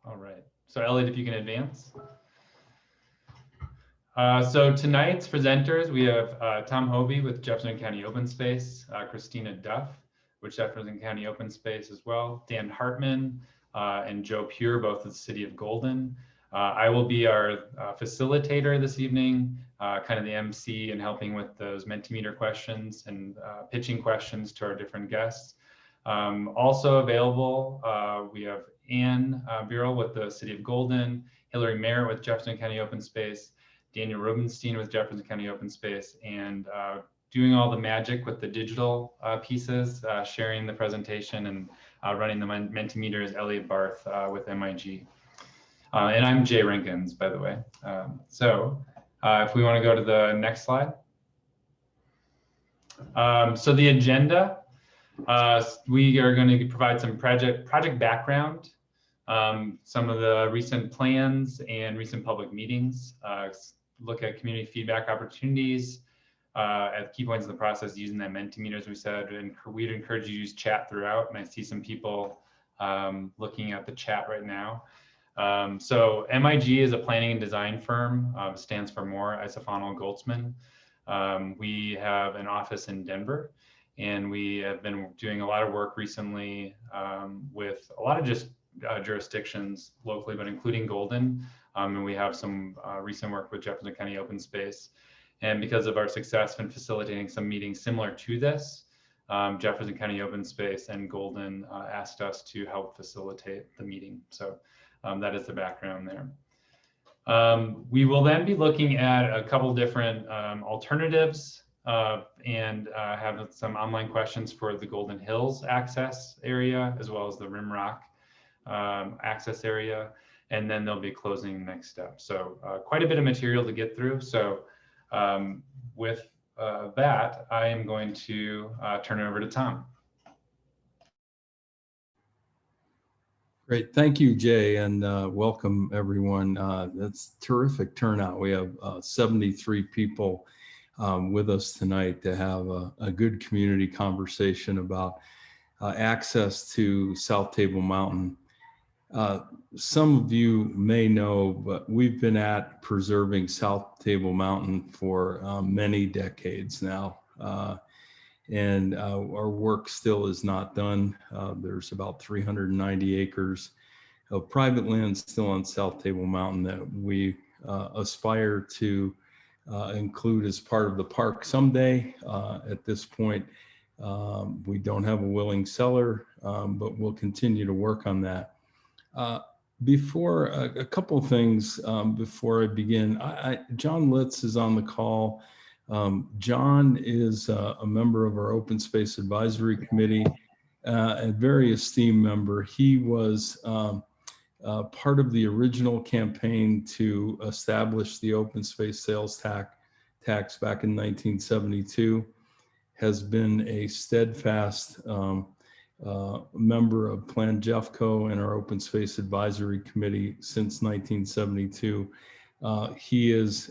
All right. So Elliot, if you can advance. So tonight's presenters, we have Tom Hovey with Jefferson County Open Space, Christina Duff with Jefferson County Open Space as well, Dan Hartman and Joe Pure, both with the City of Golden. I will be our facilitator this evening, kind of the MC and helping with those Menti Meter questions and pitching questions to our different guests. Also available, we have Ann Burrell with the City of Golden, Hillary Merritt with Jefferson County Open Space, Daniel Rubenstein with Jefferson County Open Space, and doing all the magic with the digital pieces, sharing the presentation and running the Menti Meter is Elliot Barth with MIG. And I'm Jay Rinkins, by the way. If we want to go to the next slide. So the agenda, we are going to provide some project background, some of the recent plans and recent public meetings, look at community feedback opportunities at key points in the process using that Menti Meter, as we said, and we'd encourage you to use chat throughout. And I see some people looking at the chat right now. So MIG is a planning and design firm, stands for Moore, Isofano, Goldsman. We have an office in Denver, and we have been doing a lot of work recently with a lot of just jurisdictions locally, but including Golden. And we have some recent work with Jefferson County Open Space. And because of our success in facilitating some meetings similar to this, Jefferson County Open Space and Golden asked us to help facilitate the meeting. So that is the background there. We will then be looking at a couple different alternatives and have some online questions for the Golden Hills access area, as well as the Rimrock access area. And then they'll be closing next step. So quite a bit of material to get through. So with that, I am going to turn it over to Tom. Great, thank you, Jay, and welcome everyone. That's terrific turnout. We have 73 people with us tonight to have a good community conversation about access to South Table Mountain. Some of you may know, but we've been at preserving South Table Mountain for many decades now. And our work still is not done. There's about 390 acres of private land still on South Table Mountain that we aspire to include as part of the park someday. At this point, we don't have a willing seller, but we'll continue to work on that. Before a couple of things before I begin, John Litz is on the call. John is a member of our Open Space Advisory Committee, a very esteemed member. He was part of the original campaign to establish the open space sales tax back in 1972, has been a steadfast member of Plan Jeffco and our Open Space Advisory Committee since 1972. He is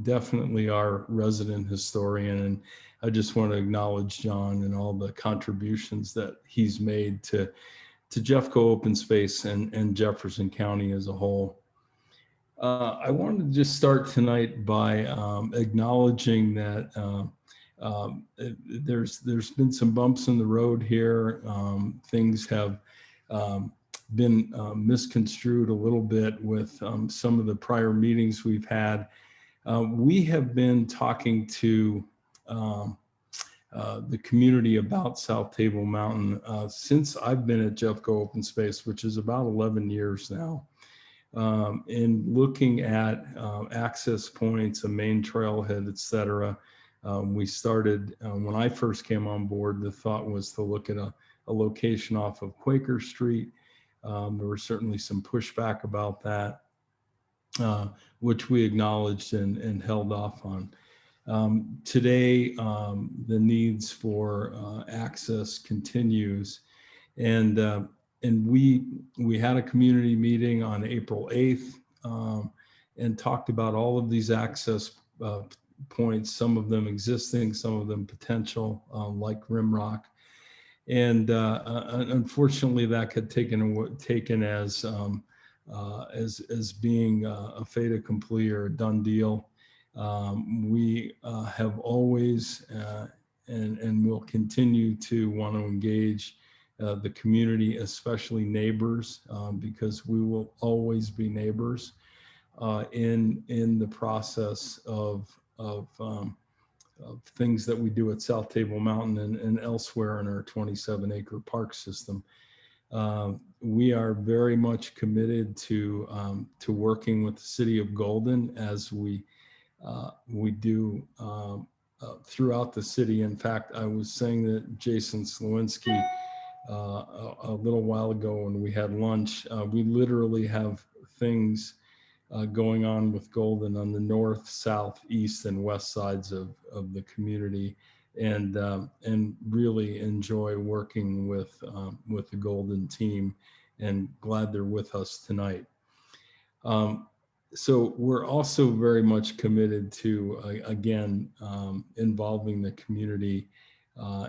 definitely our resident historian, and I just want to acknowledge John and all the contributions that he's made to Jeffco Open Space and Jefferson County as a whole. I wanted to just start tonight by acknowledging that there's been some bumps in the road here. Things have been misconstrued a little bit with some of the prior meetings we've had. We have been talking to the community about South Table Mountain since I've been at Jeffco Open Space, which is about 11 years now. In looking at access points, a main trailhead, et cetera. We started, when I first came on board, the thought was to look at a location off of Quaker Street. There was certainly some pushback about that, which we acknowledged and held off on. Today, the needs for access continues, and we had a community meeting on April 8th and talked about all of these access points, some of them existing, some of them potential, like Rimrock. And unfortunately, that got taken as as being a fait accompli or a done deal. We have always and will continue to want to engage the community, especially neighbors, because we will always be neighbors in the process of things that we do at South Table Mountain and elsewhere in our 27-acre park system. We are very much committed to working with the city of Golden as we do throughout the city. In fact, I was saying that Jason Slowinski a little while ago when we had lunch. We literally have things going on with Golden on the north, south, east, and west sides of the community, and really enjoy working with the Golden team, and glad they're with us tonight. So we're also very much committed to, again, involving the community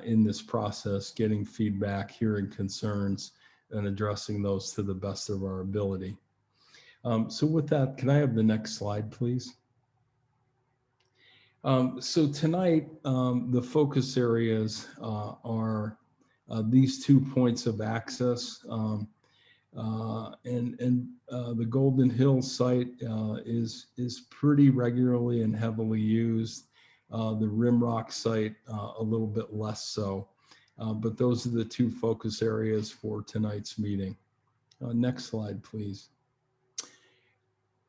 in this process, getting feedback, hearing concerns, and addressing those to the best of our ability. So with that, can I have the next slide, please? So tonight, the focus areas are these 2 points of access. The Golden Hills site is pretty regularly and heavily used. The Rimrock site a little bit less so, but those are the 2 focus areas for tonight's meeting. Next slide, please.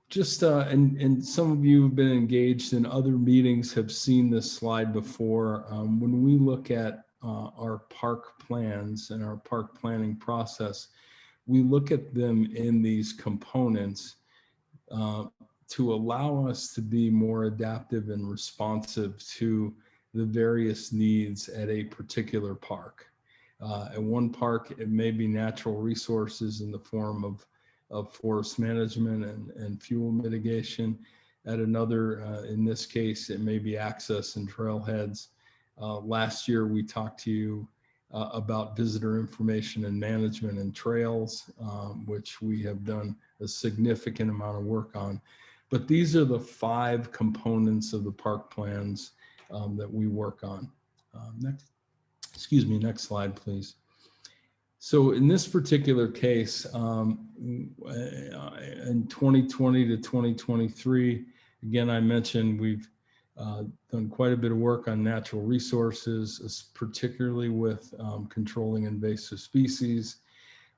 Just and some of you have been engaged in other meetings have seen this slide before. When we look at our park plans and our park planning process, we look at them in these components to allow us to be more adaptive and responsive to the various needs at a particular park. At one park, it may be natural resources in the form of forest management and fuel mitigation. At another, in this case, it may be access and trailheads. Last year, we talked to you about visitor information and management and trails, which we have done a significant amount of work on. But these are the 5 components of the park plans that we work on. Next slide, please. So in this particular case, in 2020 to 2023, again, I mentioned we've done quite a bit of work on natural resources, particularly with controlling invasive species.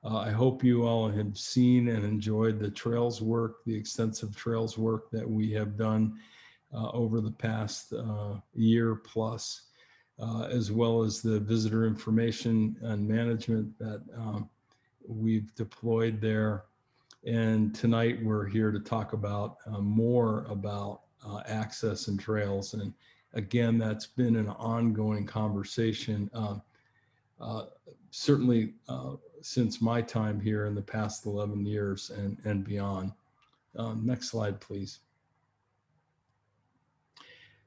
I hope you all have seen and enjoyed the trails work, the extensive trails work that we have done over the past year plus. As well as the visitor information and management that we've deployed there. And tonight we're here to talk about more about access and trails. And again, that's been an ongoing conversation, certainly since my time here in the past 11 years and beyond. Next slide, please.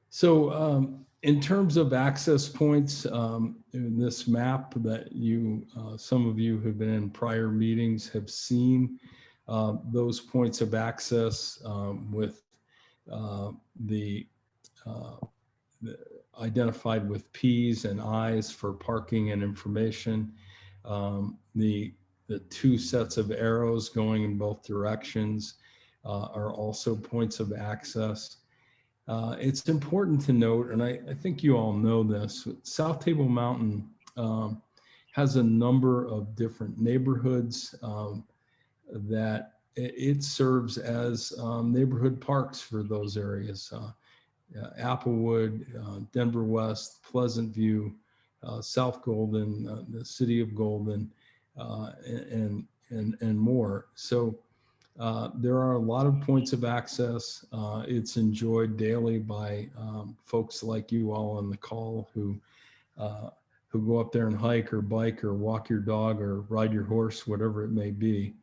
So in terms of access points, in this map that some of you who've been in prior meetings have seen those points of access with the identified with P's and I's for parking and information. The 2 sets of arrows going in both directions are also points of access. It's important to note, and I think you all know this, South Table Mountain has a number of different neighborhoods that it serves as neighborhood parks for those areas. Applewood, Denver West, Pleasant View, South Golden, the city of Golden, and more. So there are a lot of points of access. It's enjoyed daily by folks like you all on the call who go up there and hike or bike or walk your dog or ride your horse, whatever it may be.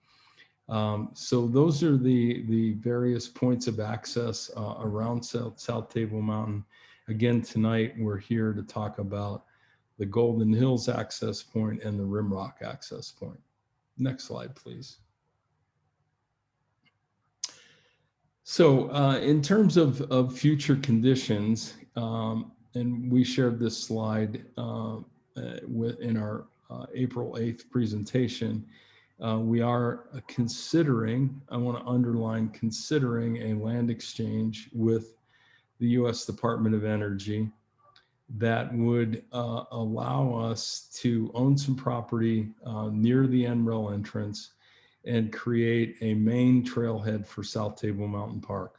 So those are the various points of access around South Table Mountain. Again, tonight we're here to talk about the Golden Hills access point and the Rimrock access point. Next slide, please. So in terms of future conditions, and we shared this slide in our April 8th presentation, we are considering, I want to underline, considering a land exchange with the U.S. Department of Energy that would allow us to own some property near the NREL entrance and create a main trailhead for South Table Mountain Park.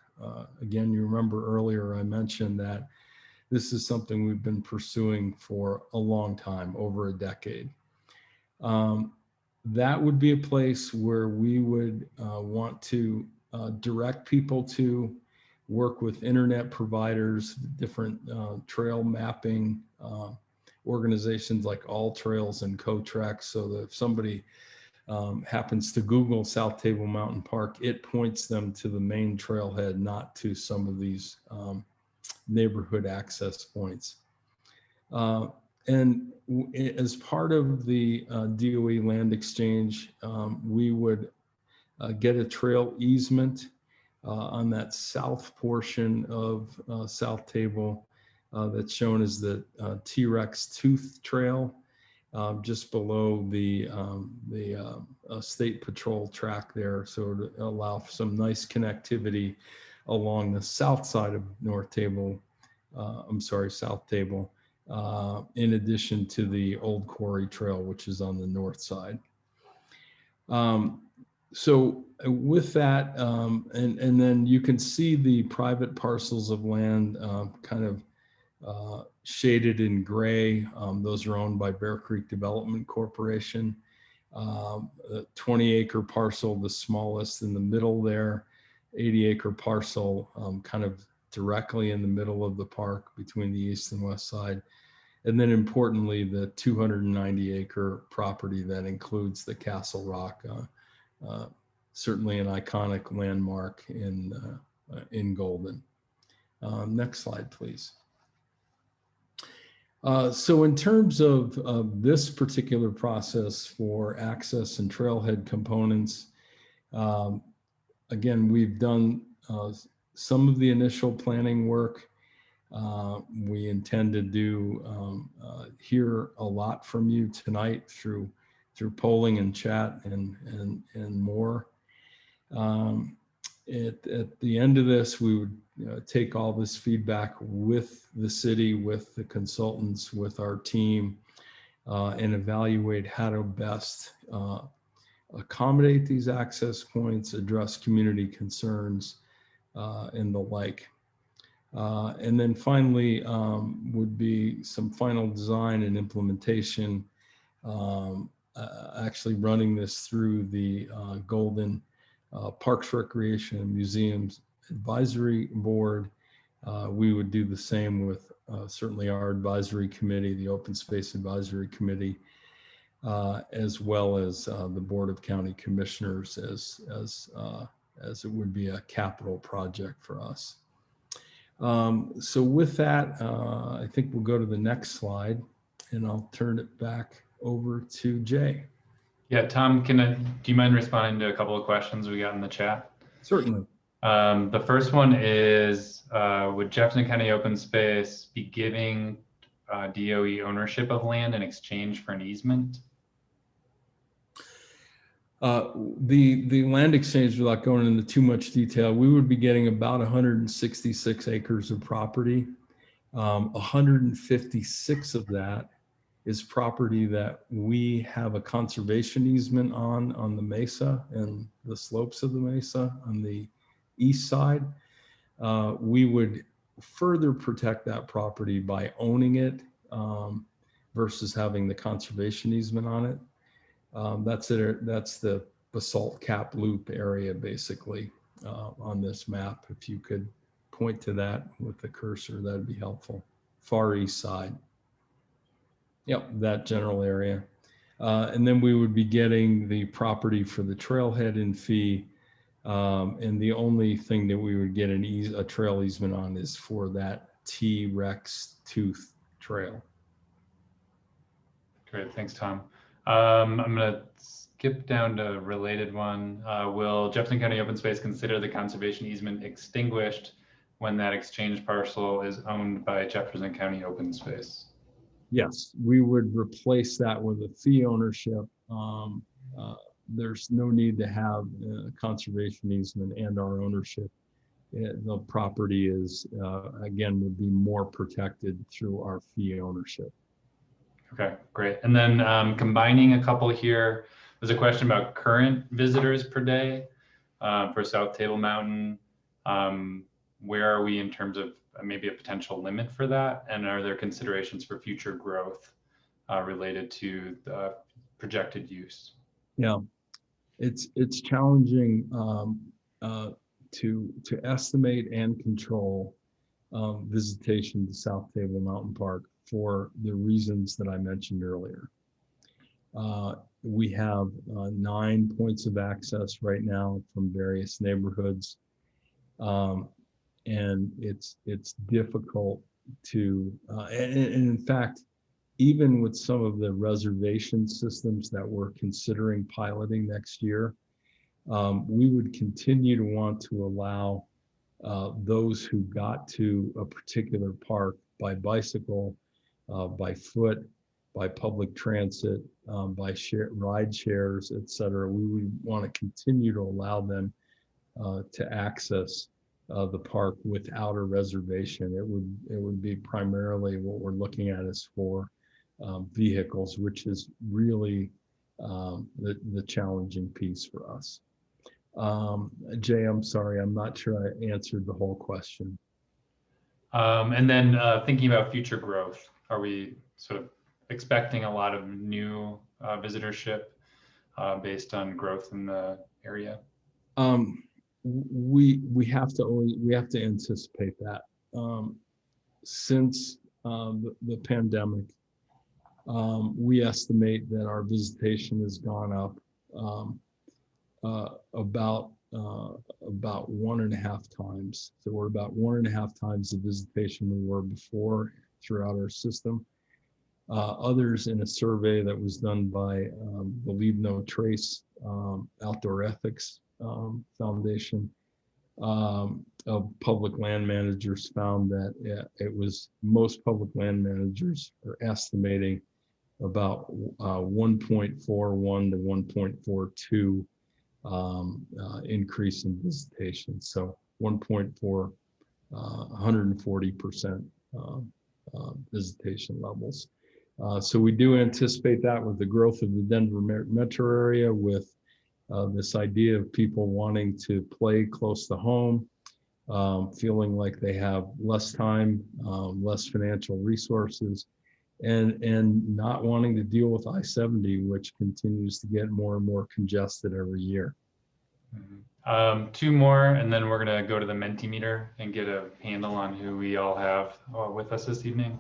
Again, you remember earlier I mentioned that this is something we've been pursuing for a long time, over a decade. That would be a place where we would want to direct people to work with internet providers, different trail mapping organizations like All Trails and CoTrack, so that if somebody happens to Google South Table Mountain Park, it points them to the main trailhead, not to some of these neighborhood access points. And as part of the DOE land exchange, we would get a trail easement on that south portion of South Table that's shown as the T-Rex Tooth Trail, just below the State Patrol track there. So to allow for some nice connectivity along the south side of South Table, in addition to the Old Quarry Trail, which is on the north side. So with that, and then you can see the private parcels of land kind of shaded in gray. Those are owned by Bear Creek Development Corporation. A 20-acre parcel, the smallest in the middle there, 80-acre parcel kind of directly in the middle of the park between the east and west side. And then importantly, the 290-acre property that includes the Castle Rock, certainly an iconic landmark in Golden. Next slide, please. So in terms of this particular process for access and trailhead components, again, we've done some of the initial planning work. We intend to hear a lot from you tonight through polling and chat and more. At the end of this, we would take all this feedback with the city, with the consultants, with our team, and evaluate how to best accommodate these access points, address community concerns, and the like. And then finally would be some final design and implementation, actually running this through the Golden Parks, Recreation, and Museums Advisory Board. We would do the same with certainly our advisory committee, the Open Space Advisory Committee, as well as the Board of County Commissioners, as it would be a capital project for us. So with that, I think we'll go to the next slide, and I'll turn it back over to Jay. Yeah, Tom, do you mind responding to a couple of questions we got in the chat? Certainly. The first one is, would Jefferson County Open Space be giving DOE ownership of land in exchange for an easement? The land exchange, without going into too much detail, we would be getting about 166 acres of property. 156 of that is property that we have a conservation easement on the mesa and the slopes of the mesa on the east side. We would further protect that property by owning it versus having the conservation easement on it. That's the basalt cap loop area, basically, on this map. If you could point to that with the cursor, that'd be helpful. Far east side. Yep, that general area. And then we would be getting the property for the trailhead in fee. And the only thing that we would get a trail easement on is for that T-Rex Tooth Trail. Great, thanks, Tom. I'm going to skip down to a related one. Will Jefferson County Open Space consider the conservation easement extinguished when that exchange parcel is owned by Jefferson County Open Space? Yes, we would replace that with a fee ownership. There's no need to have a conservation easement and our ownership. The property is, again, would be more protected through our fee ownership. Okay, great. And then combining a couple here, there's a question about current visitors per day for South Table Mountain. Where are we in terms of maybe a potential limit for that? And are there considerations for future growth related to the projected use? Yeah, it's challenging to estimate and control visitation to South Table Mountain Park for the reasons that I mentioned earlier. We have 9 points of access right now from various neighborhoods. And it's difficult to, and in fact, even with some of the reservation systems that we're considering piloting next year, we would continue to want to allow those who got to a particular park by bicycle, by foot, by public transit, by ride shares, et cetera. We would want to continue to allow them to access the park without a reservation. It would be primarily what we're looking at is for vehicles, which is really the challenging piece for us. Jay, I'm sorry, I'm not sure I answered the whole question. And then thinking about future growth, are we sort of expecting a lot of new visitorship based on growth in the area? We have to anticipate that. Since the pandemic, we estimate that our visitation has gone up about 1.5 times. So we're about 1.5 times the visitation we were before throughout our system. Others in a survey that was done by the Leave No Trace Outdoor Ethics Foundation of public land managers found that it was most public land managers are estimating about 1.41 to 1.42 increase in visitation. So 1.4, 140% visitation levels. So we do anticipate that with the growth of the Denver metro area, with this idea of people wanting to play close to home, feeling like they have less time, less financial resources, and not wanting to deal with I-70, which continues to get more and more congested every year. Mm-hmm. 2 more, and then we're going to go to the Menti Meter and get a handle on who we all have with us this evening.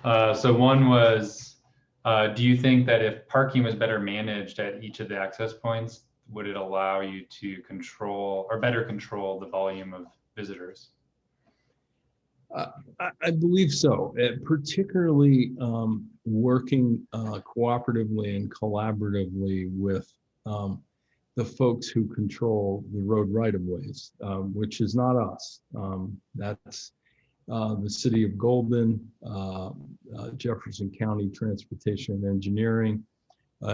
So one was, do you think that if parking was better managed at each of the access points, would it allow you to control or better control the volume of visitors? I believe so, particularly working cooperatively and collaboratively with the folks who control the road right-of-ways, which is not us. That's the City of Golden, Jefferson County Transportation and Engineering,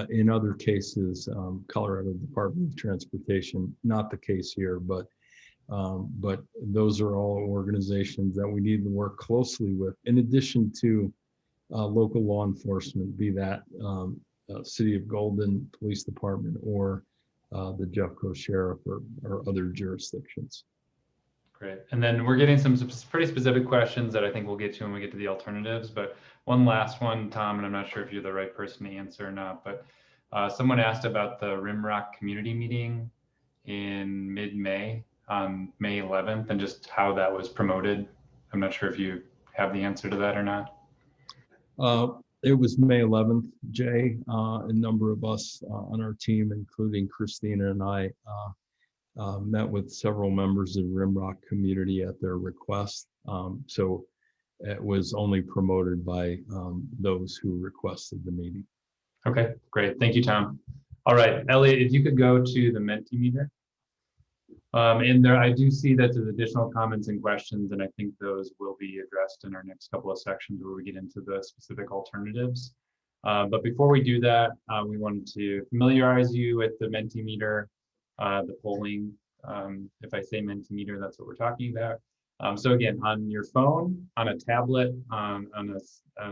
in other cases, Colorado Department of Transportation. Not the case here, but those are all organizations that we need to work closely with, in addition to local law enforcement, be that City of Golden Police Department or the Jeffco Sheriff or other jurisdictions. Great. And then we're getting some pretty specific questions that I think we'll get to when we get to the alternatives. But one last one, Tom, and I'm not sure if you're the right person to answer or not, but someone asked about the Rimrock community meeting in mid-May, on May 11th, and just how that was promoted. I'm not sure if you have the answer to that or not. It was May 11th, Jay. A number of us on our team, including Christina and I, met with several members of the Rimrock community at their request. So it was only promoted by those who requested the meeting. Okay, great. Thank you, Tom. All right, Elliot, if you could go to the Menti Meter. And there, I do see that there's additional comments and questions, and I think those will be addressed in our next couple of sections where we get into the specific alternatives. But before we do that, we wanted to familiarize you with the Menti Meter, the polling. If I say Menti Meter, that's what we're talking about. So again, on your phone, on a tablet, on an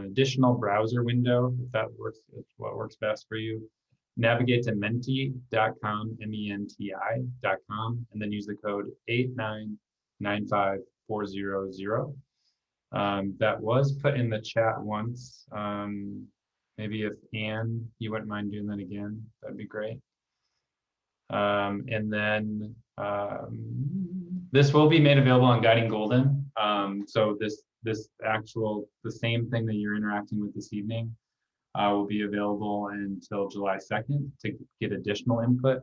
additional browser window, if that works, if what works best for you, navigate to menti.com, MENTI.com, and then use the code 8995400. That was put in the chat once. Maybe if Anne, you wouldn't mind doing that again, that'd be great. And then this will be made available on Guiding Golden. So the same thing that you're interacting with this evening will be available until July 2nd to get additional input.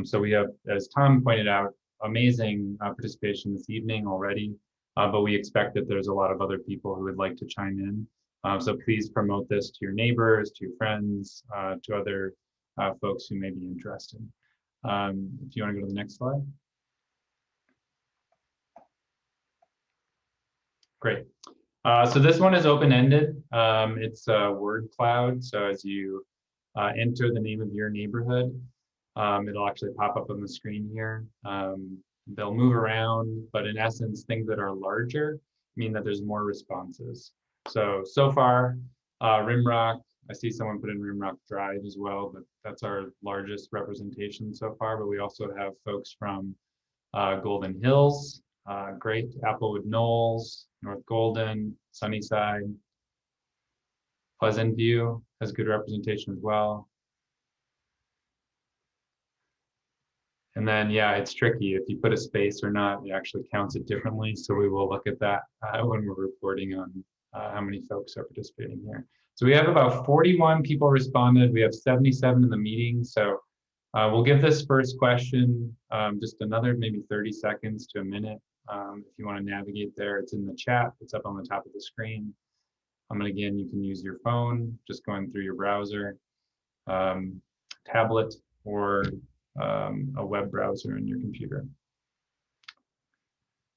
So we have, as Tom pointed out, amazing participation this evening already, but we expect that there's a lot of other people who would like to chime in. So please promote this to your neighbors, to your friends, to other folks who may be interested. If you want to go to the next slide. Great. So this one is open-ended. It's a word cloud. So as you enter the name of your neighborhood, it'll actually pop up on the screen here. They'll move around, but in essence, things that are larger mean that there's more responses. So far, Rimrock, I see someone put in Rimrock Drive as well, but that's our largest representation so far. But we also have folks from Golden Hills, great, Applewood Knolls, North Golden, Sunnyside, Pleasant View has good representation as well. And then, yeah, it's tricky. If you put a space or not, it actually counts it differently. So we will look at that when we're reporting on how many folks are participating here. So we have about 41 people responded. We have 77 in the meeting. So we'll give this first question just another maybe 30 seconds to a minute. If you want to navigate there, it's in the chat. It's up on the top of the screen. And again, you can use your phone, just going through your browser, tablet, or a web browser on your computer.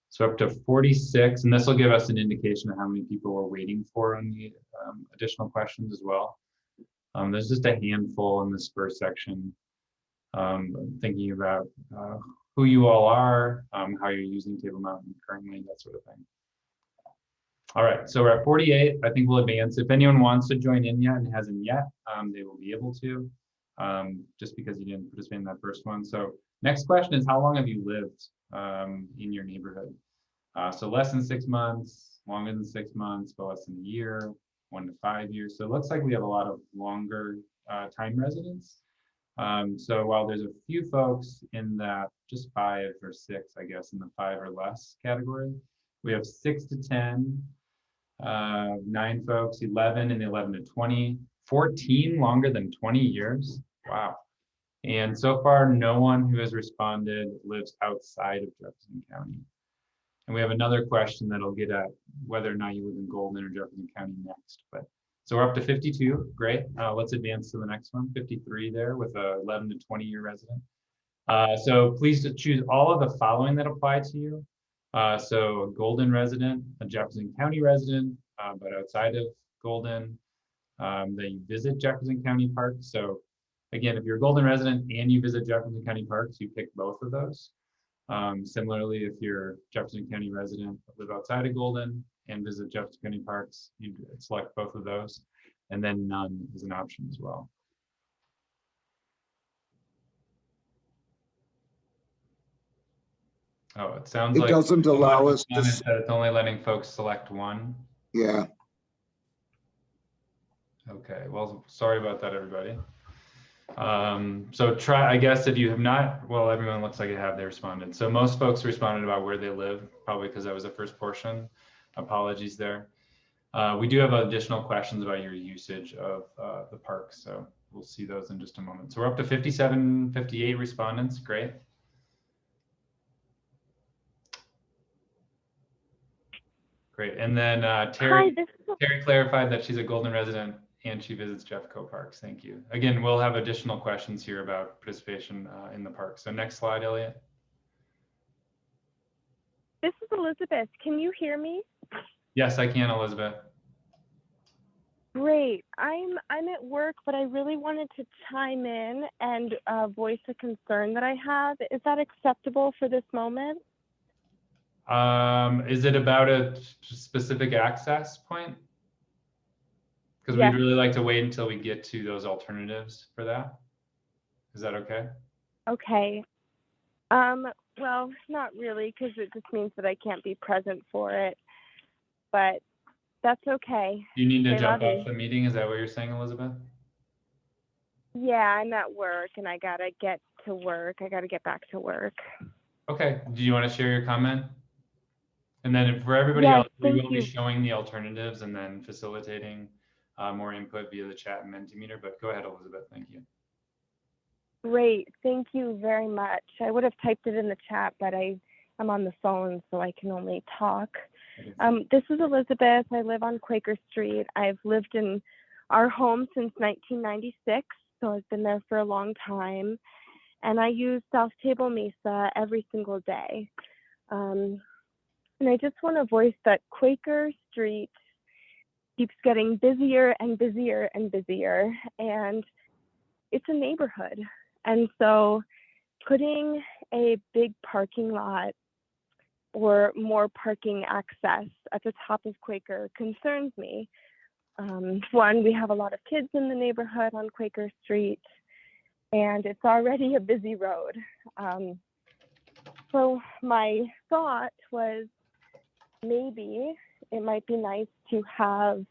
So up to 46, and this will give us an indication of how many people we're waiting for on the additional questions as well. There's just a handful in this first section. Thinking about who you all are, how you're using Table Mountain currently, that sort of thing. All right, so we're at 48. I think we'll advance. If anyone wants to join in yet and hasn't yet, they will be able to, just because you didn't participate in that first one. So next question is, how long have you lived in your neighborhood? So less than 6 months, longer than 6 months, but less than a year, 1 to 5 years. So it looks like we have a lot of longer time residents. So while there's a few folks in that just 5 or 6, I guess, in the 5 or less category, we have 6 to 10, 9 folks, 11 and 11 to 20, 14 longer than 20 years. Wow. And so far, no one who has responded lives outside of Jefferson County. And we have another question that'll get at whether or not you live in Golden or Jefferson County next. But so we're up to 52. Great. Let's advance to the next one. 53 there with a 11 to 20 year resident. So please choose all of the following that apply to you. So a Golden resident, a Jefferson County resident, but outside of Golden, that you visit Jefferson County parks. So again, if you're a Golden resident and you visit Jefferson County parks, you pick both of those. Similarly, if you're a Jefferson County resident, live outside of Golden and visit Jefferson County parks, you select both of those. And then none is an option as well. Oh, it sounds like it doesn't allow us to. It's only letting folks select one. Yeah. Okay, well, sorry about that, everybody. So try, I guess if you have not, well, everyone looks like they responded. So most folks responded about where they live, probably because that was the first portion. Apologies there. We do have additional questions about your usage of the park, so we'll see those in just a moment. So we're up to 57, 58 respondents, great. Great, and then Terry clarified that she's a Golden resident and she visits Jeffco Parks. Thank you. Again, we'll have additional questions here about participation in the park. So next slide, Elliot. This is Elizabeth. Can you hear me? Yes, I can, Elizabeth. Great. I'm at work, but I really wanted to chime in and voice a concern that I have. Is that acceptable for this moment? Is it about a specific access point? Because Yes. we'd really like to wait until we get to those alternatives for that. Is that okay? Okay. Well, not really, because it just means that I can't be present for it, but that's okay. You need to They jump love off me. the meeting. Is that what you're saying, Elizabeth? Yeah, I'm at work and I gotta get to work. I gotta get back to work. Okay. Do you want to share your comment? And then for everybody Yes, else, we thank will be you. showing the alternatives and then facilitating more input via the chat and Menti Meter. But go ahead, Elizabeth. Thank you. Great. Thank you very much. I would have typed it in the chat, but I'm on the phone, so I can only talk. This is Elizabeth. I live on Quaker Street. I've lived in our home since 1996, so I've been there for a long time. And I use South Table Mesa every single day. And I just want to voice that Quaker Street keeps getting busier and busier and busier. And it's a neighborhood. And so putting a big parking lot or more parking access at the top of Quaker concerns me. One, we have a lot of kids in the neighborhood on Quaker Street, and it's already a busy road. So my thought was maybe it might be nice to have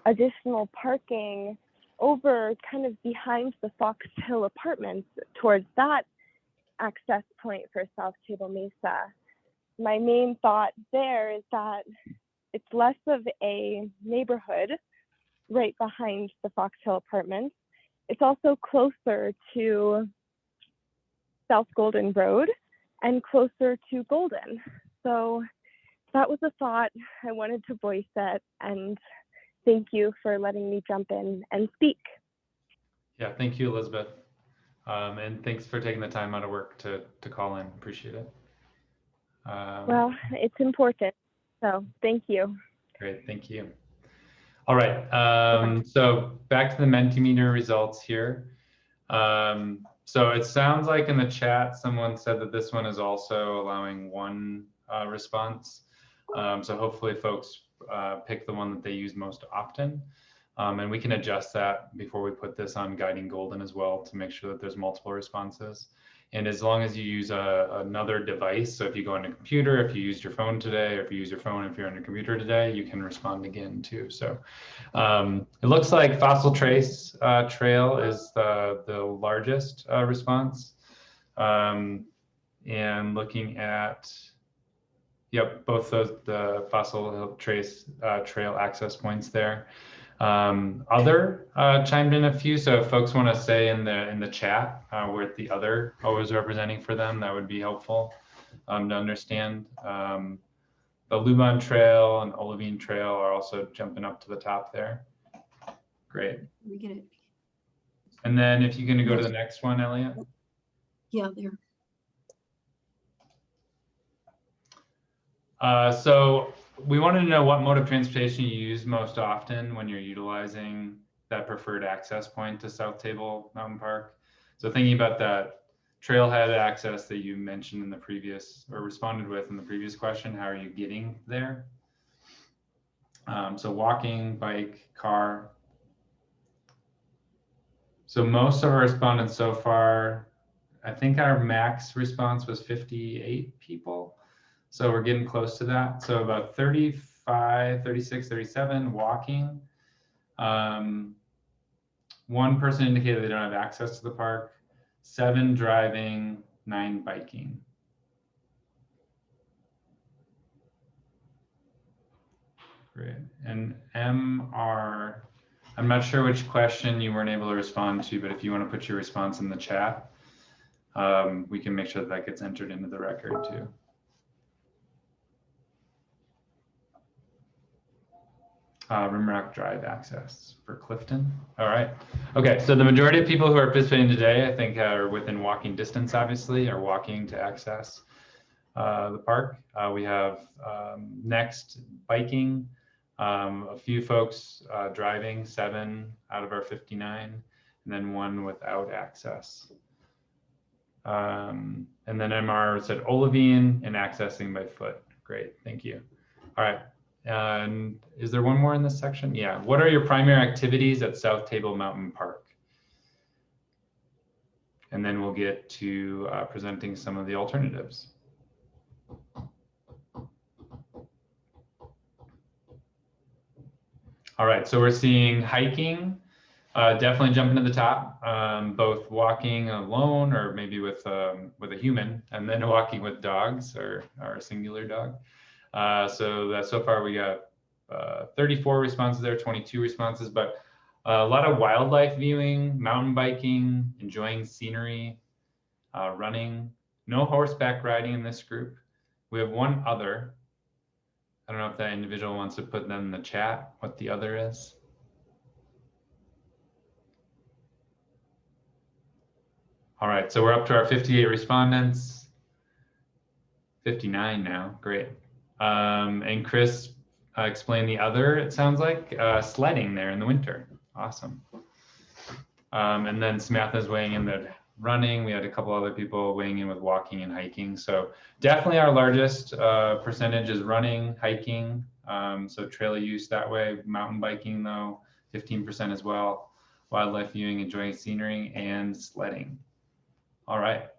additional parking over kind of behind the Fox Hill Apartments towards that access point for South Table Mesa. My main thought there is that it's less of a neighborhood right behind the Fox Hill Apartments. It's also closer to South Golden Road and closer to Golden. So that was a thought. I wanted to voice it, and thank you for letting me jump in and speak. Yeah, thank you, Elizabeth. And thanks for taking the time out of work to call in. Appreciate it. Well, it's important. So thank you. Great, thank you. All right, so back to the Mentimeter results here. So it sounds like in the chat, someone said that this one is also allowing one response. So hopefully folks pick the one that they use most often. And we can adjust that before we put this on Guiding Golden as well to make sure that there's multiple responses. And as long as you use another device, so if you go on a computer, if you used your phone today, or if you use your phone, if you're on your computer today, you can respond again too. So it looks like Fossil Trace Trail is the largest response. And looking at, yep, both those, the Fossil Trace Trail access points there. Other chimed in a few, so if folks want to say in the chat where the other was representing for them, that would be helpful to understand. The Lubon Trail and Olivine Trail are also jumping up to the top there. Great. We get it. And then if you can go to the next one, Elliot. Yeah, there. So we wanted to know what mode of transportation you use most often when you're utilizing that preferred access point to South Table Mountain Park. So thinking about that trailhead access that you mentioned in the previous, or responded with in the previous question, how are you getting there? So walking, bike, car. So most of our respondents so far, I think our max response was 58 people. So we're getting close to that. So about 35, 36, 37 walking. One person indicated they don't have access to the park. 7 driving, 9 biking. Great. And MR, I'm not sure which question you weren't able to respond to, but if you want to put your response in the chat, we can make sure that gets entered into the record too. Rimrock Drive access for Clifton. All right. Okay, so the majority of people who are participating today, I think, are within walking distance, obviously, or walking to access the park. We have next biking, a few folks driving, 7 out of our 59, and then 1 without access. And then MR said Olivine and accessing by foot. Great, thank you. All right. And is there one more in this section? Yeah. What are your primary activities at South Table Mountain Park? And then we'll get to presenting some of the alternatives. All right, so we're seeing hiking, definitely jumping to the top, both walking alone or maybe with a human, and then walking with dogs or a singular dog. So far we got 34 responses there, 22 responses, but a lot of wildlife viewing, mountain biking, enjoying scenery, running, no horseback riding in this group. We have one other. I don't know if that individual wants to put them in the chat, what the other is. All right, so we're up to our 58 respondents. 59 now, great. And Chris explained the other, it sounds like, sledding there in the winter. Awesome. And then Samantha's weighing in the running. We had a couple other people weighing in with walking and hiking. So definitely our largest percentage is running, hiking. So trail use that way, mountain biking though, 15% as well. Wildlife viewing, enjoying scenery, and sledding. All right.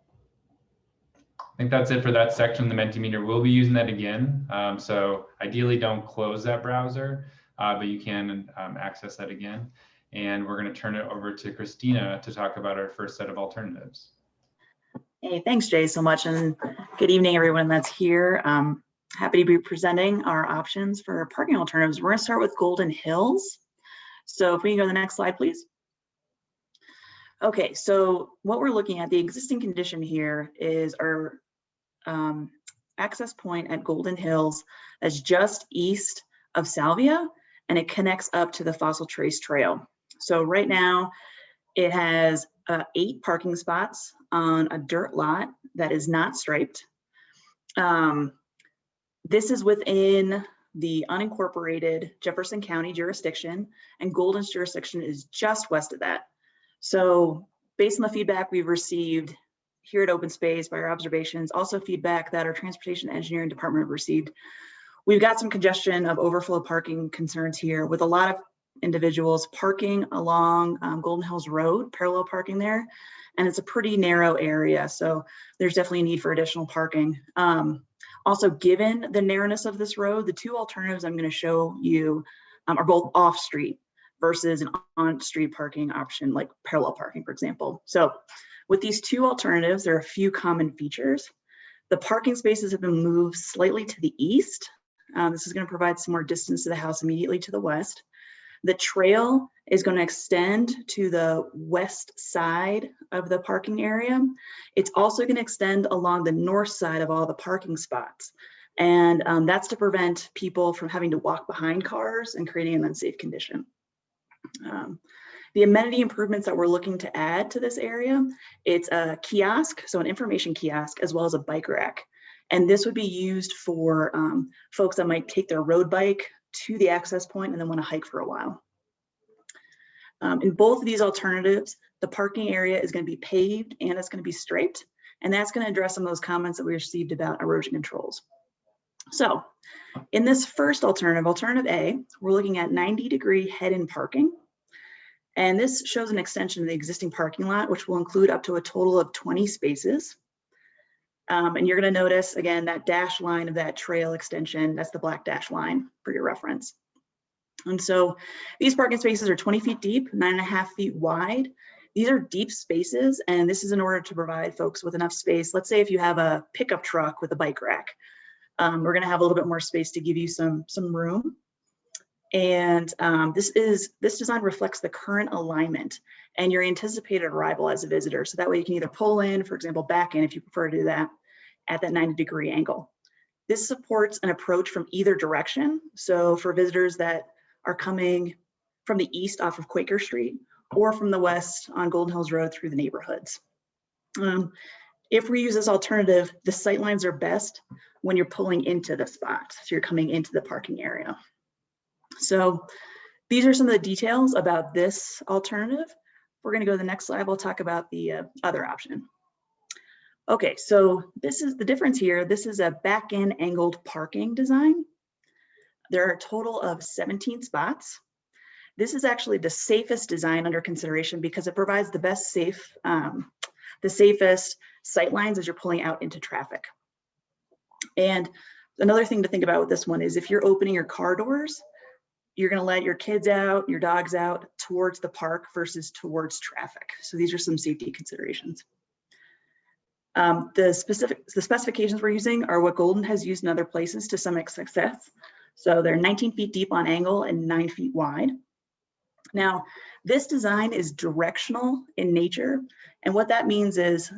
I think that's it for that section. The Menti Meter, we'll be using that again. So ideally don't close that browser, but you can access that again. And we're going to turn it over to Christina to talk about our first set of alternatives. Hey, thanks, Jay, so much. And good evening, everyone that's here. Happy to be presenting our options for parking alternatives. We're going to start with Golden Hills. So if we can go to the next slide, please. Okay, so what we're looking at, the existing condition here is our access point at Golden Hills that's just east of Salvia, and it connects up to the Fossil Trace Trail. So right now it has 8 parking spots on a dirt lot that is not striped. This is within the unincorporated Jefferson County jurisdiction, and Golden's jurisdiction is just west of that. So based on the feedback we've received here at Open Space by our observations, also feedback that our transportation engineering department received, we've got some congestion of overflow parking concerns here with a lot of individuals parking along Golden Hills Road, parallel parking there. And it's a pretty narrow area. So there's definitely a need for additional parking. Also, given the narrowness of this road, the 2 alternatives I'm going to show you are both off street versus an on-street parking option, like parallel parking, for example. So with these 2 alternatives, there are a few common features. The parking spaces have been moved slightly to the east. This is going to provide some more distance to the house immediately to the west. The trail is going to extend to the west side of the parking area. It's also going to extend along the north side of all the parking spots. And that's to prevent people from having to walk behind cars and creating an unsafe condition. The amenity improvements that we're looking to add to this area, it's a kiosk, so an information kiosk, as well as a bike rack. And this would be used for folks that might take their road bike to the access point and then want to hike for a while. In both of these alternatives, the parking area is going to be paved and it's going to be striped. And that's going to address some of those comments that we received about erosion controls. So in this first alternative, alternative A, we're looking at 90-degree head-in parking. And this shows an extension of the existing parking lot, which will include up to a total of 20 spaces. And you're going to notice, again, that dash line of that trail extension, that's the black dash line for your reference. And so these parking spaces are 20 feet deep, 9.5 feet wide. These are deep spaces, and this is in order to provide folks with enough space. Let's say if you have a pickup truck with a bike rack, we're going to have a little bit more space to give you some room. And this design reflects the current alignment and your anticipated arrival as a visitor. So that way you can either pull in, for example, back in if you prefer to do that at that 90-degree angle. This supports an approach from either direction. So for visitors that are coming from the east off of Quaker Street or from the west on Golden Hills Road through the neighborhoods. If we use this alternative, the sight lines are best when you're pulling into the spot. So you're coming into the parking area. So these are some of the details about this alternative. We're going to go to the next slide. We'll talk about the other option. Okay, so this is the difference here. This is a back-end angled parking design. There are a total of 17 spots. This is actually the safest design under consideration because it provides the safest sight lines as you're pulling out into traffic. And another thing to think about with this one is if you're opening your car doors, you're going to let your kids out, your dogs out towards the park versus towards traffic. So these are some safety considerations. The specifications we're using are what Golden has used in other places to some success. So they're 19 feet deep on angle and 9 feet wide. Now, this design is directional in nature. And what that means is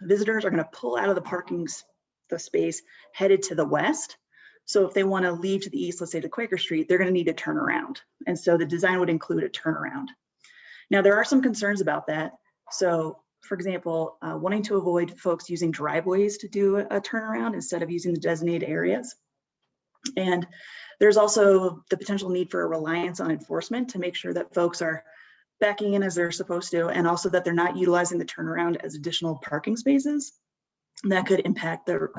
visitors are going to pull out of the space headed to the west. So if they want to leave to the east, let's say to Quaker Street, they're going to need to turn around. And so the design would include a turnaround. Now, there are some concerns about that. So for example, wanting to avoid folks using driveways to do a turnaround instead of using the designated areas. And there's also the potential need for a reliance on enforcement to make sure that folks are backing in as they're supposed to, and also that they're not utilizing the turnaround as additional parking spaces. That could impact the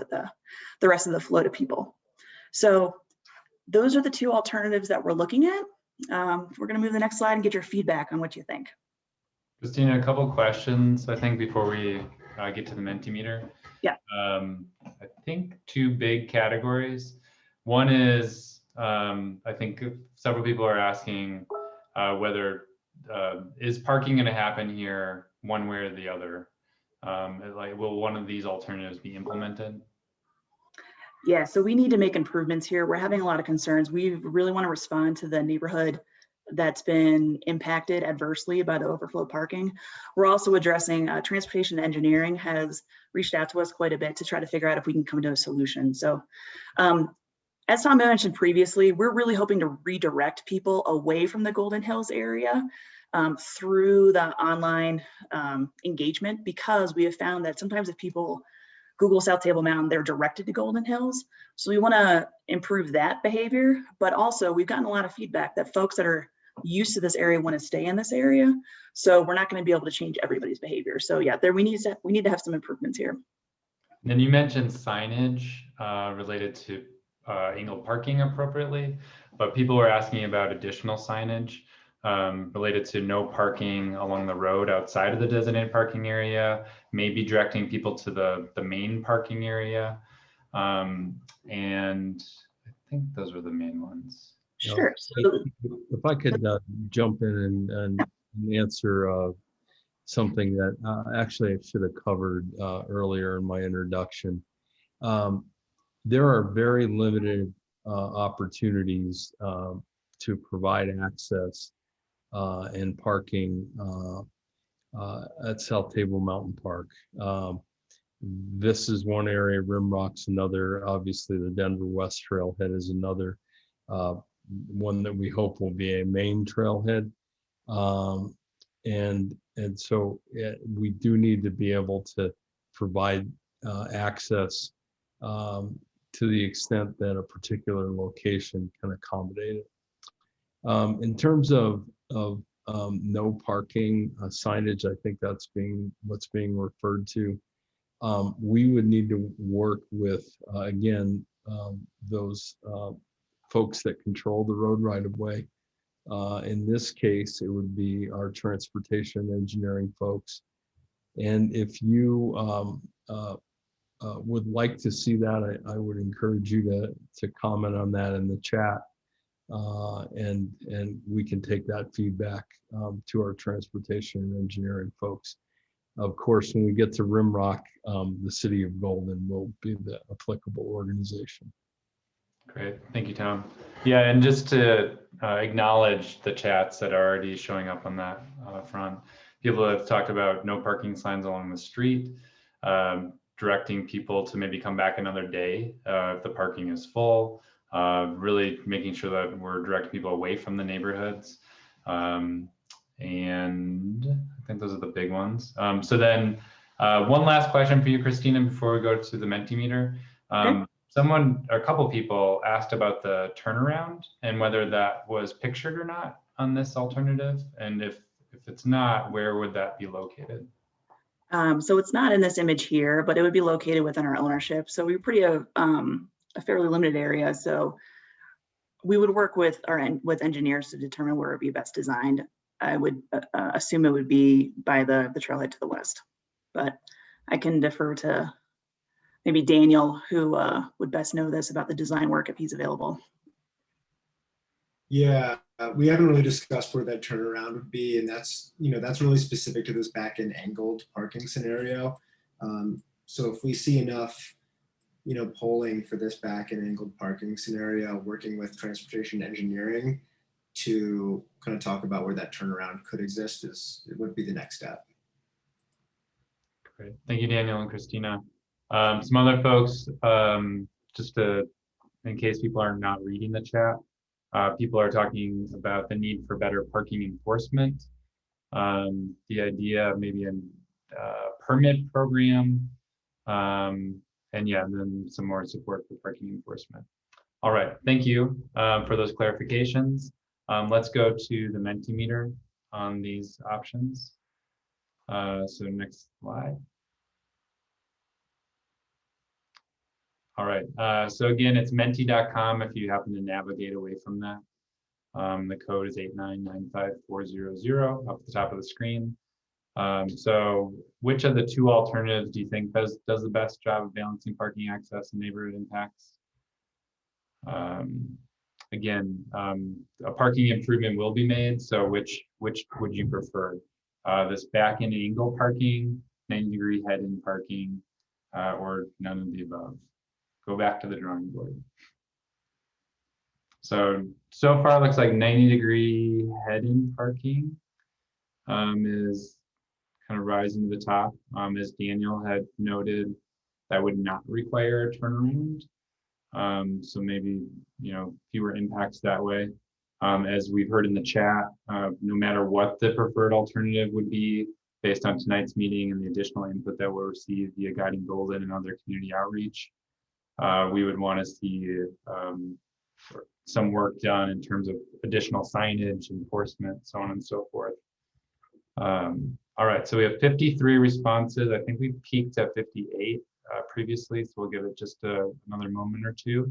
rest of the flow to people. So those are the two alternatives that we're looking at. We're going to move to the next slide and get your feedback on what you think. Christina, a couple questions, I think, before we get to the Menti Meter. Yeah. I think two big categories. One is, I think several people are asking whether is parking going to happen here one way or the other? Like, will one of these alternatives be implemented? Yeah, so we need to make improvements here. We're having a lot of concerns. We really want to respond to the neighborhood that's been impacted adversely by the overflow parking. We're also addressing transportation engineering has reached out to us quite a bit to try to figure out if we can come to a solution. So as Tom mentioned previously, we're really hoping to redirect people away from the Golden Hills area through the online engagement, because we have found that sometimes if people Google South Table Mountain, they're directed to Golden Hills. So we want to improve that behavior, but also we've gotten a lot of feedback that folks that are used to this area want to stay in this area. So we're not going to be able to change everybody's behavior. So yeah, we need to have some improvements here. And you mentioned signage related to angled parking appropriately, but people were asking about additional signage related to no parking along the road outside of the designated parking area, maybe directing people to the main parking area. And I think those were the main ones. Sure. If I could jump in and answer something that actually I should have covered earlier in my introduction. There are very limited opportunities to provide access and parking at South Table Mountain Park. This is one area, Rimrock's another, obviously the Denver West Trailhead is another, one that we hope will be a main trailhead. And so we do need to be able to provide access to the extent that a particular location can accommodate it. In terms of no parking signage, I think that's what's being referred to. We would need to work with, again, those folks that control the road right of way. In this case, it would be our transportation engineering folks. And if you would like to see that, I would encourage you to comment on that in the chat. And we can take that feedback to our transportation and engineering folks. Of course, when we get to Rimrock, the City of Golden will be the applicable organization. Great, thank you, Tom. Yeah, and just to acknowledge the chats that are already showing up on that front. People have talked about no parking signs along the street, directing people to maybe come back another day if the parking is full. really making sure that we're directing people away from the neighborhoods. And I think those are the big ones. So then one last question for you, Christina, before we go to the Menti Meter. Okay. A couple people asked about the turnaround and whether that was pictured or not on this alternative. And if it's not, where would that be located? So it's not in this image here, but it would be located within our ownership. So we're pretty a fairly limited area. So we would work with with engineers to determine where it would be best designed. I would assume it would be by the trailhead to the west, but I can defer to maybe Daniel, who would best know this about the design work if he's available. Yeah, we haven't really discussed where that turnaround would be, and that's really specific to this back-end angled parking scenario. So if we see enough, polling for this back-end angled parking scenario, working with transportation engineering to kind of talk about where that turnaround could exist it would be the next step. Great, thank you, Daniel and Christina. Some other folks, just in case people are not reading the chat, people are talking about the need for better parking enforcement, the idea of maybe a permit program, and then some more support for parking enforcement. All right, thank you for those clarifications. Let's go to the Menti Meter on these options. So next slide. All right, so again, it's menti.com if you happen to navigate away from that. The code is 8995400 up at the top of the screen. So which of the two alternatives do you think does the best job of balancing parking access and neighborhood impacts? Again, a parking improvement will be made. So which would you prefer? This back-end angle parking, 90-degree head-in parking, or none of the above? Go back to the drawing board. So far it looks like 90-degree head-in parking is kind of rising to the top. As Daniel had noted, that would not require a turnaround. So maybe, fewer impacts that way. As we've heard in the chat, no matter what the preferred alternative would be, based on tonight's meeting and the additional input that we'll receive via Guiding Golden and other community outreach, we would want to see some work done in terms of additional signage, enforcement, so on and so forth. All right, so we have 53 responses. I think we peaked at 58 previously, so we'll give it just another moment or two.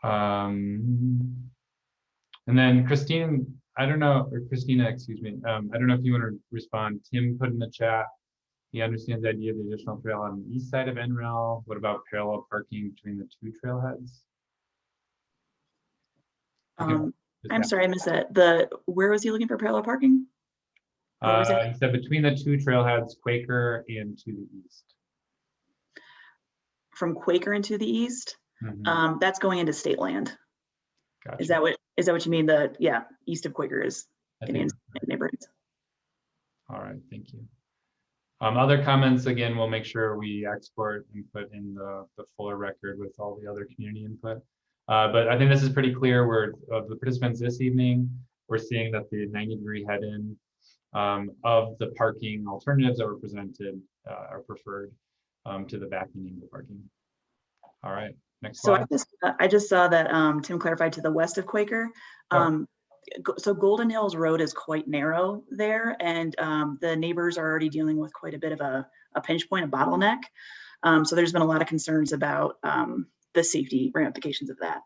And then Christina, excuse me. I don't know if you want to respond. Tim put in the chat, he understands the idea of the additional trail on the east side of NREL. What about parallel parking between the two trailheads? I'm sorry, I missed that. Where was he looking for parallel parking? He said between the two trailheads, Quaker and to the east. From Quaker and to the east? Mm-hmm. That's going into state land. Gotcha. Is that what you mean? East of Quaker is getting into neighborhoods. All right, thank you. Other comments, again, we'll make sure we export and put in the fuller record with all the other community input. But I think this is pretty clear. Of the participants this evening, we're seeing that the 90-degree head-in of the parking alternatives that were presented are preferred to the back-end angle parking. All right, next slide. So I just saw that Tim clarified to the west of Quaker. So Golden Hills Road is quite narrow there, and the neighbors are already dealing with quite a bit of a pinch point, a bottleneck. So there's been a lot of concerns about the safety ramifications of that.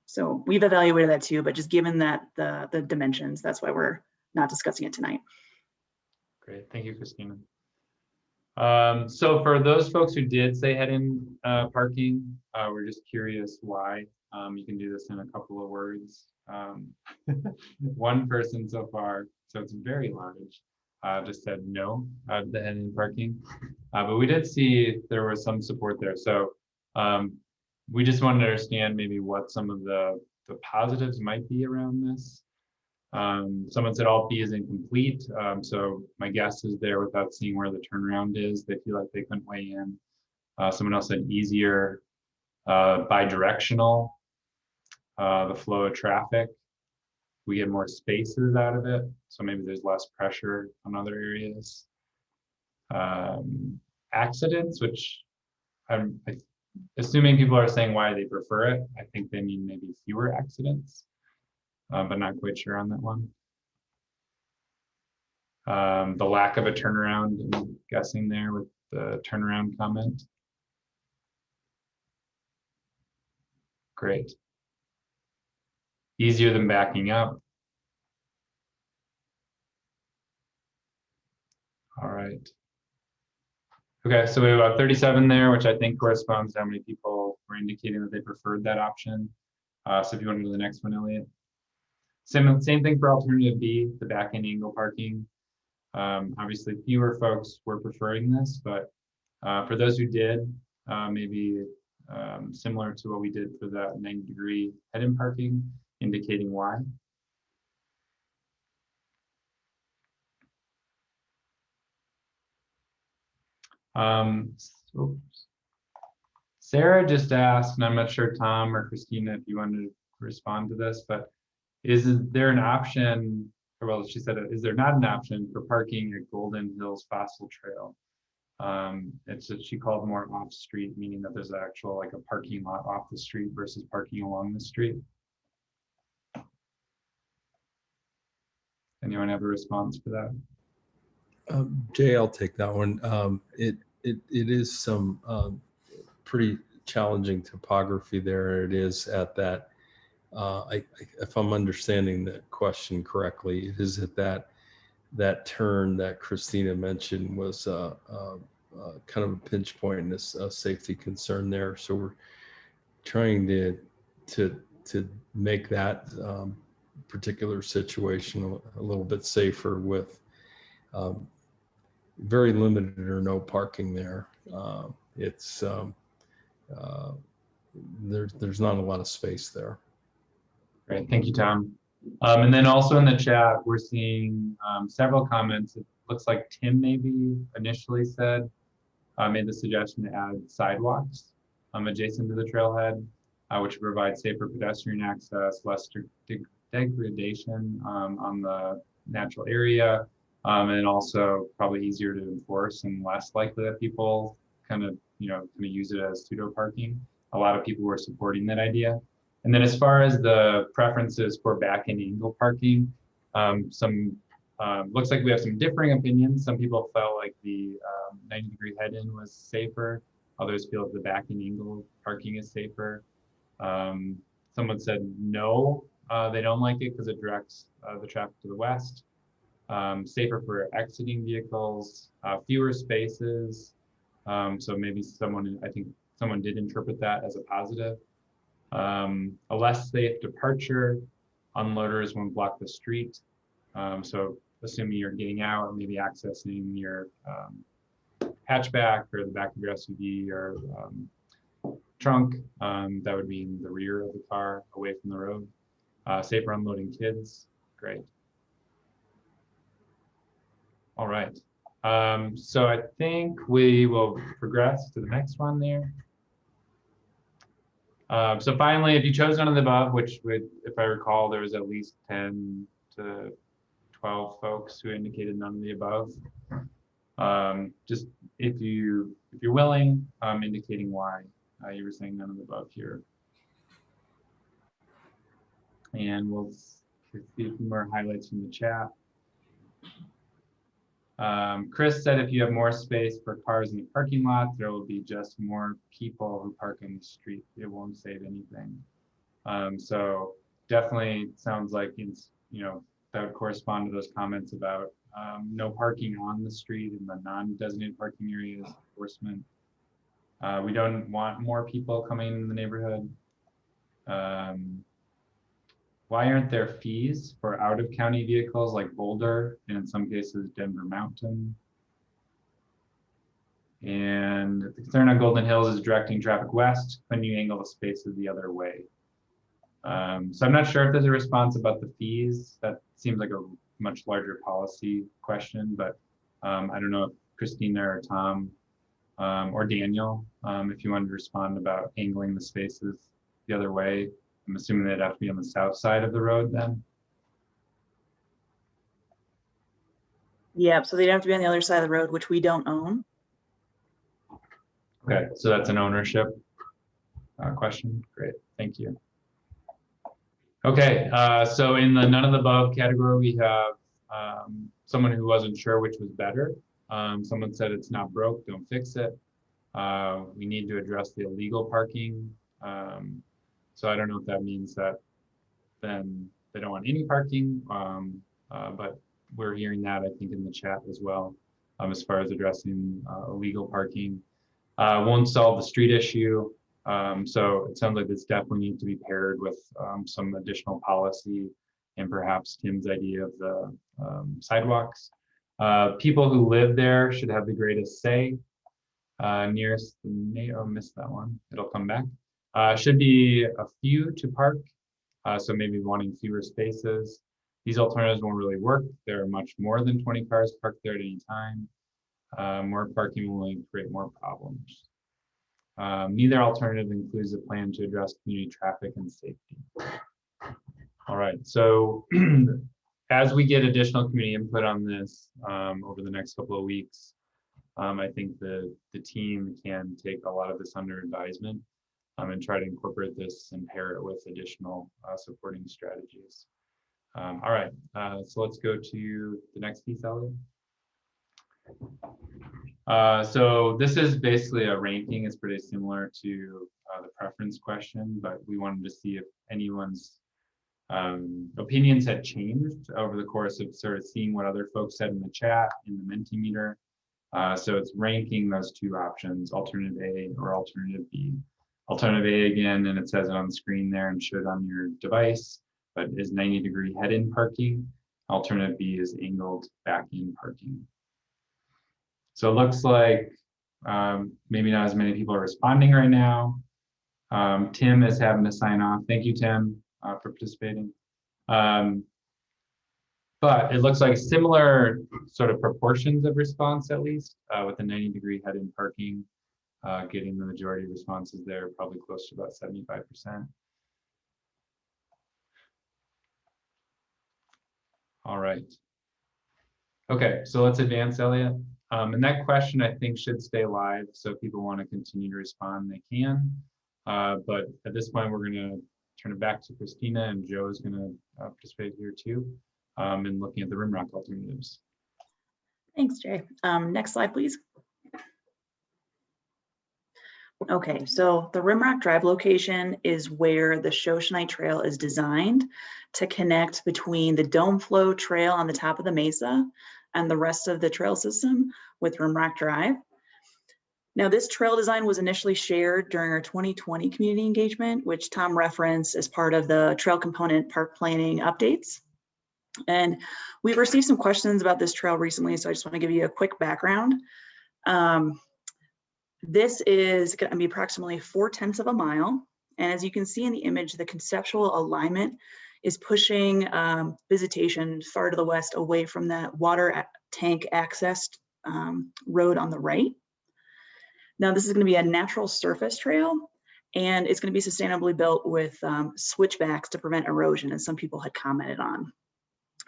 So we've evaluated that too, but just given that the dimensions, that's why we're not discussing it tonight. Great, thank you, Christina. So for those folks who did say head-in parking, we're just curious why. You can do this in a couple of words. One person so far, so it's very large, just said no to the head-in parking. But we did see there was some support there. So we just wanted to understand maybe what some of the positives might be around this. Someone said all B is incomplete. So my guess is there without seeing where the turnaround is, they feel like they couldn't weigh in. Someone else said easier, bi-directional, the flow of traffic. We get more spaces out of it, so maybe there's less pressure on other areas. Accidents, which I'm assuming people are saying why they prefer it. I think they mean maybe fewer accidents, but not quite sure on that one. The lack of a turnaround, I'm guessing there with the turnaround comment. Great. Easier than backing up. All right. Okay, so we have about 37 there, which I think corresponds to how many people were indicating that they preferred that option. So if you want to go to the next one, Elliot. Same thing for alternative B, the back-end angle parking. Obviously, fewer folks were preferring this, but for those who did, maybe similar to what we did for that 90-degree head-in parking, indicating why. Sarah just asked, and I'm not sure Tom or Christina if you wanted to respond to this, but is there an option, or well, she said, is there not an option for parking at Golden Hills Fossil Trail? It's what she called more off-street, meaning that there's actual like a parking lot off the street versus parking along the street. Anyone have a response for that? Jay, I'll take that one. It is some pretty challenging topography there. It is at that. If I'm understanding the question correctly, it is at that turn that Christina mentioned was kind of a pinch point and a safety concern there. So we're trying to make that particular situation a little bit safer with very limited or no parking there. There's not a lot of space there. Great, thank you, Tom. And then also in the chat, we're seeing several comments. It looks like Tim maybe initially said, made the suggestion to add sidewalks adjacent to the trailhead, which provide safer pedestrian access, less degradation on the natural area, and also probably easier to enforce and less likely that people kind of use it as pseudo parking. A lot of people were supporting that idea. And then as far as the preferences for back and angle parking, looks like we have some differing opinions. Some people felt like the 90-degree head-in was safer. Others feel the back and angle parking is safer. Someone said no, they don't like it because it directs the traffic to the west. Safer for exiting vehicles, fewer spaces. So maybe I think someone did interpret that as a positive. A less safe departure, unloaders won't block the street. So assuming you're getting out, maybe accessing your hatchback or the back of your SUV or trunk, that would be in the rear of the car, away from the road. Safer unloading kids, great. All right, so I think we will progress to the next one there. So finally, if you chose none of the above, which would, if I recall, there was at least 10 to 12 folks who indicated none of the above. Just if you're willing, indicating why you were saying none of the above here. And we'll see a few more highlights from the chat. Chris said if you have more space for cars in the parking lot, there will be just more people who park on the street. It won't save anything. So definitely sounds like it's, that would correspond to those comments about no parking on the street in the non-designated parking areas, enforcement. We don't want more people coming in the neighborhood. Why aren't there fees for out-of-county vehicles like Boulder and in some cases Denver Mountain? And the concern on Golden Hills is directing traffic west. Couldn't you angle the spaces the other way? So I'm not sure if there's a response about the fees. That seems like a much larger policy question, but I don't know if Christina or Tom or Daniel, if you wanted to respond about angling the spaces the other way. I'm assuming they'd have to be on the south side of the road then. Yeah, so they'd have to be on the other side of the road, which we don't own. Okay, so that's an ownership question. Great, thank you. Okay, so in the none of the above category, we have someone who wasn't sure which was better. Someone said it's not broke, don't fix it. We need to address the illegal parking. So I don't know if that means that then they don't want any parking, but we're hearing that I think in the chat as well, as far as addressing illegal parking. Won't solve the street issue. So it sounds like this definitely needs to be paired with some additional policy and perhaps Tim's idea of the sidewalks. People who live there should have the greatest say. Nearest the oh, missed that one. It'll come back. Should be a few to park. So maybe wanting fewer spaces. These alternatives won't really work. There are much more than 20 cars parked there at any time. More parking will only create more problems. Neither alternative includes a plan to address community traffic and safety. All right, so as we get additional community input on this over the next couple of weeks, I think the team can take a lot of this under advisement and try to incorporate this and pair it with additional supporting strategies. All right, so let's go to the next piece, Elliot. So this is basically a ranking. It's pretty similar to the preference question, but we wanted to see if anyone's opinions had changed over the course of sort of seeing what other folks said in the chat, in the Menti Meter. So it's ranking those two options, alternative A or alternative B. Alternative A again, and it says it on the screen there and should on your device, but is 90-degree head-in parking. Alternative B is angled back-in parking. So it looks like maybe not as many people are responding right now. Tim is having to sign off. Thank you, Tim, for participating. But it looks like similar sort of proportions of response, at least, with the 90-degree head-in parking, getting the majority of responses there, probably close to about 75%. All right. Okay, so let's advance, Elliot. And that question, I think, should stay live. So if people want to continue to respond, they can. But at this point, we're going to turn it back to Christina, and Joe is going to participate here too, in looking at the rimrock alternatives. Thanks, Jay. Next slide, please. Okay, so the Rimrock Drive location is where the Shoshonite Trail is designed to connect between the Dome Flow Trail on the top of the mesa and the rest of the trail system with Rimrock Drive. Now, this trail design was initially shared during our 2020 community engagement, which Tom referenced as part of the trail component park planning updates. And we've received some questions about this trail recently, so I just want to give you a quick background. This is going to be approximately 0.4 of a mile. And as you can see in the image, the conceptual alignment is pushing visitation far to the west away from that water tank accessed road on the right. Now, this is going to be a natural surface trail, and it's going to be sustainably built with switchbacks to prevent erosion, as some people had commented on.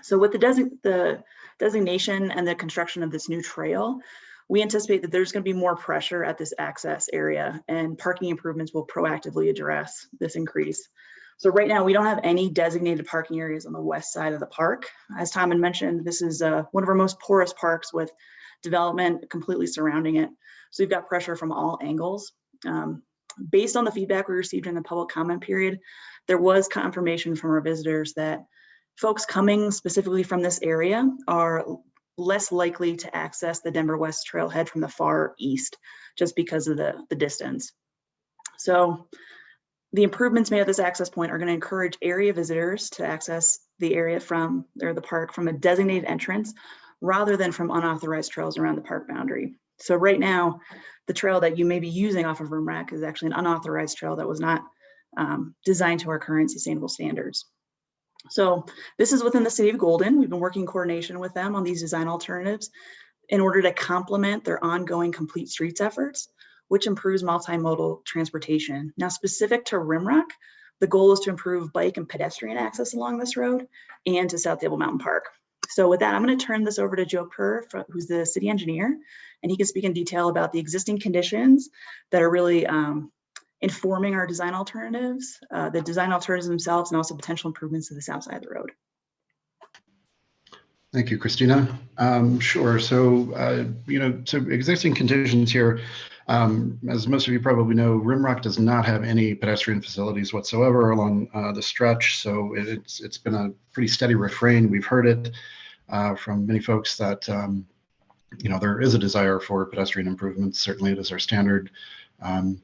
So with the designation and the construction of this new trail, we anticipate that there's going to be more pressure at this access area, and parking improvements will proactively address this increase. So right now, we don't have any designated parking areas on the west side of the park. As Tom had mentioned, this is one of our most porous parks with development completely surrounding it. So we've got pressure from all angles. Based on the feedback we received in the public comment period, there was confirmation from our visitors that folks coming specifically from this area are less likely to access the Denver West Trailhead from the far east, just because of the distance. So the improvements made at this access point are going to encourage area visitors to access the area the park from a designated entrance rather than from unauthorized trails around the park boundary. So right now, the trail that you may be using off of Rimrock is actually an unauthorized trail that was not designed to our current sustainable standards. So this is within the city of Golden. We've been working in coordination with them on these design alternatives. in order to complement their ongoing complete streets efforts, which improves multimodal transportation. Now, specific to Rimrock, the goal is to improve bike and pedestrian access along this road and to South Table Mountain Park. So with that, I'm going to turn this over to Joe Kerr, who's the city engineer, and he can speak in detail about the existing conditions that are really informing our design alternatives, the design alternatives themselves, and also potential improvements to the south side of the road. Thank you, Christina. Sure. So, so existing conditions here, as most of you probably know, Rimrock does not have any pedestrian facilities whatsoever along the stretch. So it's been a pretty steady refrain. We've heard it from many folks that, there is a desire for pedestrian improvements. Certainly it is our standard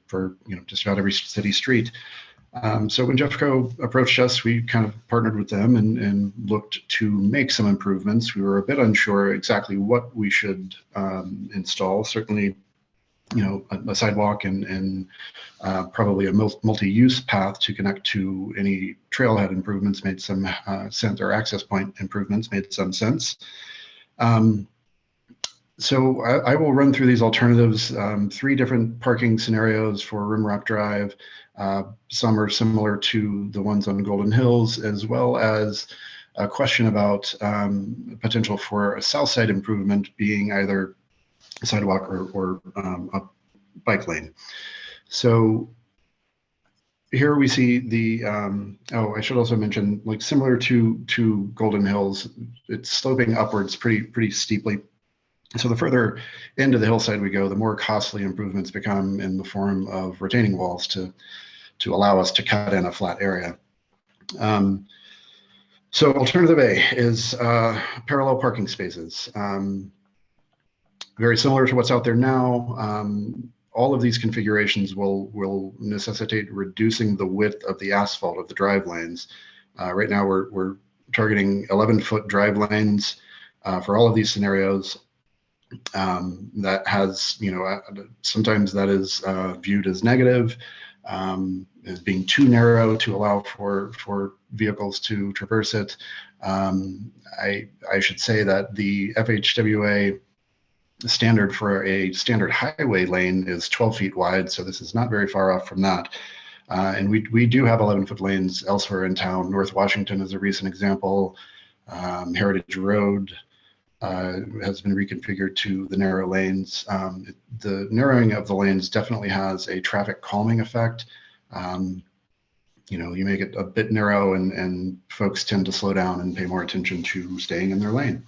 for, just about every city street. So when Jeffco approached us, we kind of partnered with them and looked to make some improvements. We were a bit unsure exactly what we should install. Certainly, a sidewalk and probably a multi-use path to connect to any trailhead improvements made some sense, or access point improvements made some sense. So I will run through these alternatives, 3 different parking scenarios for Rimrock Drive. Some are similar to the ones on Golden Hills, as well as a question about potential for a south side improvement being either a sidewalk or a bike lane. So here we see the, I should also mention, like similar to Golden Hills, it's sloping upwards pretty steeply. So the further into the hillside we go, the more costly improvements become in the form of retaining walls to allow us to cut in a flat area. So alternative A is parallel parking spaces. Very similar to what's out there now. All of these configurations will necessitate reducing the width of the asphalt of the drive lanes. Right now we're targeting 11-foot drive lanes for all of these scenarios. That has, sometimes that is viewed as negative, as being too narrow to allow for vehicles to traverse it. I should say that the FHWA standard for a standard highway lane is 12 feet wide, so this is not very far off from that. And we do have 11-foot lanes elsewhere in town. North Washington is a recent example. Heritage Road has been reconfigured to the narrow lanes. The narrowing of the lanes definitely has a traffic calming effect. You make it a bit narrow and folks tend to slow down and pay more attention to staying in their lane.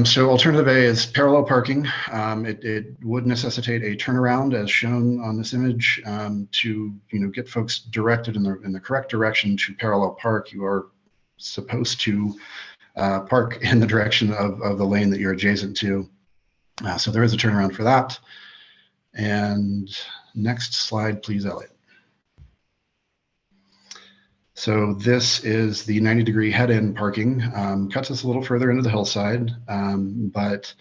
So alternative A is parallel parking. It would necessitate a turnaround as shown on this image to get folks directed in the correct direction to parallel park. You are supposed to park in the direction of the lane that you're adjacent to. So there is a turnaround for that. And next slide, please, Elliot. So this is the 90-degree head-in parking. Cuts us a little further into the hillside, but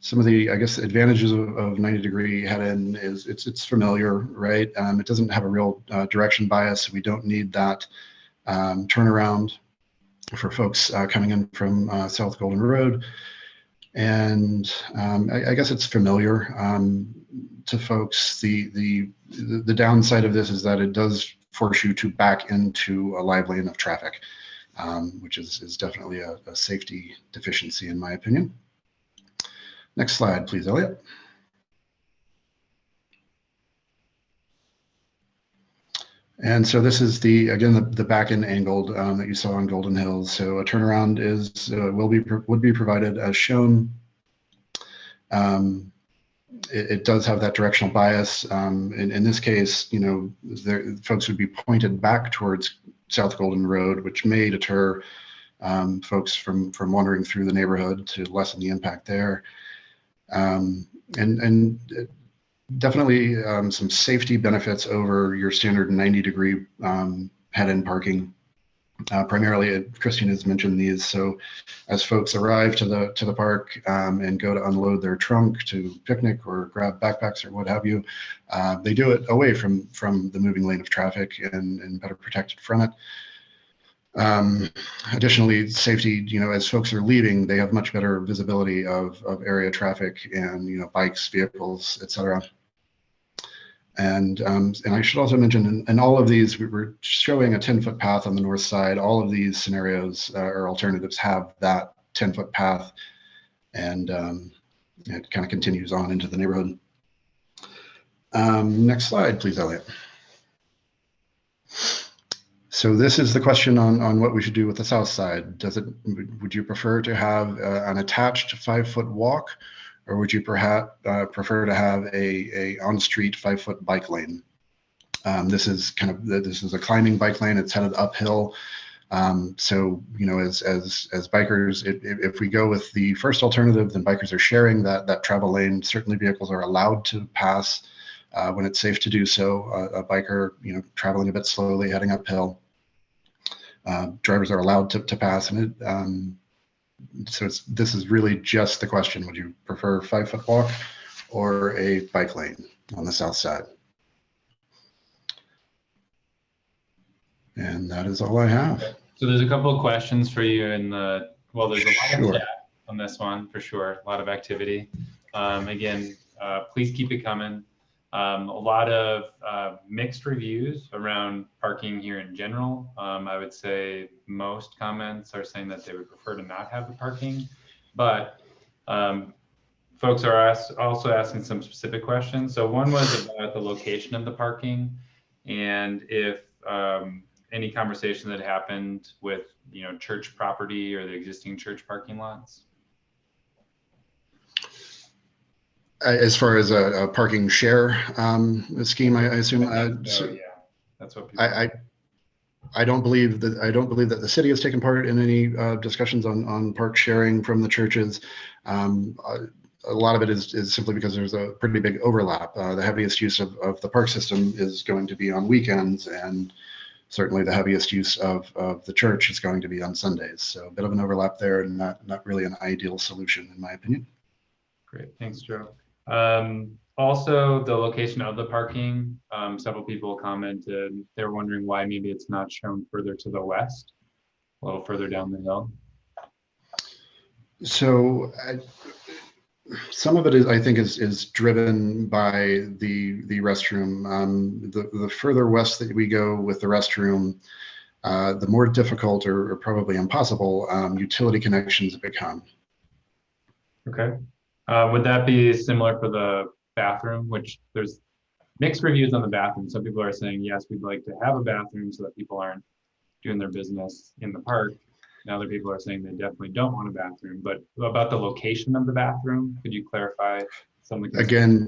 some of the, I guess, advantages of 90-degree head-in is it's familiar, right? It doesn't have a real direction bias. We don't need that turnaround for folks coming in from South Golden Road. And I guess it's familiar to folks. The downside of this is that it does force you to back into a live lane of traffic, which is definitely a safety deficiency in my opinion. Next slide, please, Elliot. And so this is again the back end angled that you saw on Golden Hills. So a turnaround would be provided as shown. It does have that directional bias. In this case, folks would be pointed back towards South Golden Road, which may deter folks from wandering through the neighborhood to lessen the impact there. And definitely some safety benefits over your standard 90-degree head-in parking. Primarily, Christine has mentioned these. So as folks arrive to the park and go to unload their trunk to picnic or grab backpacks or what have you, they do it away from the moving lane of traffic and better protected from it. Additionally, safety, as folks are leaving, they have much better visibility of area traffic and, bikes, vehicles, et cetera. And I should also mention, in all of these, we're showing a 10-foot path on the north side. All of these scenarios or alternatives have that 10-foot path, and it kind of continues on into the neighborhood. Next slide, please, Elliot. So this is the question on what we should do with the south side. Would you prefer to have an attached 5-foot walk, or would you perhaps prefer to have a on-street 5-foot bike lane? This is a climbing bike lane. It's headed uphill. So as bikers, if we go with the first alternative, then bikers are sharing that travel lane. Certainly, vehicles are allowed to pass when it's safe to do so. A biker, traveling a bit slowly, heading uphill. Drivers are allowed to pass, and so this is really just the question: would you prefer a 5-foot walk or a bike lane on the south side? And that is all I have. So there's a couple of questions for you in the, well, there's a lot Sure. of chat on this one for sure, a lot of activity. Again, please keep it coming. A lot of mixed reviews around parking here in general. I would say most comments are saying that they would prefer to not have the parking, but folks are also asking some specific questions. So one was about the location of the parking, and if any conversation that happened with church property or the existing church parking lots. As far as a parking share scheme, I assume. So yeah, that's what people. I don't believe that the city has taken part in any discussions on park sharing from the churches. A lot of it is simply because there's a pretty big overlap. The heaviest use of the park system is going to be on weekends, and certainly the heaviest use of the church is going to be on Sundays. So a bit of an overlap there, and not really an ideal solution, in my opinion. Great, thanks, Joe. Also, the location of the parking, several people commented, they're wondering why maybe it's not shown further to the west, a little further down the hill. So some of it is, I think, is driven by the restroom. The further west that we go with the restroom, the more difficult or probably impossible utility connections become. Okay. Would that be similar for the bathroom, which there's mixed reviews on the bathroom? Some people are saying, yes, we'd like to have a bathroom so that people aren't doing their business in the park. And other people are saying they definitely don't want a bathroom. But about the location of the bathroom, could you clarify something? Again,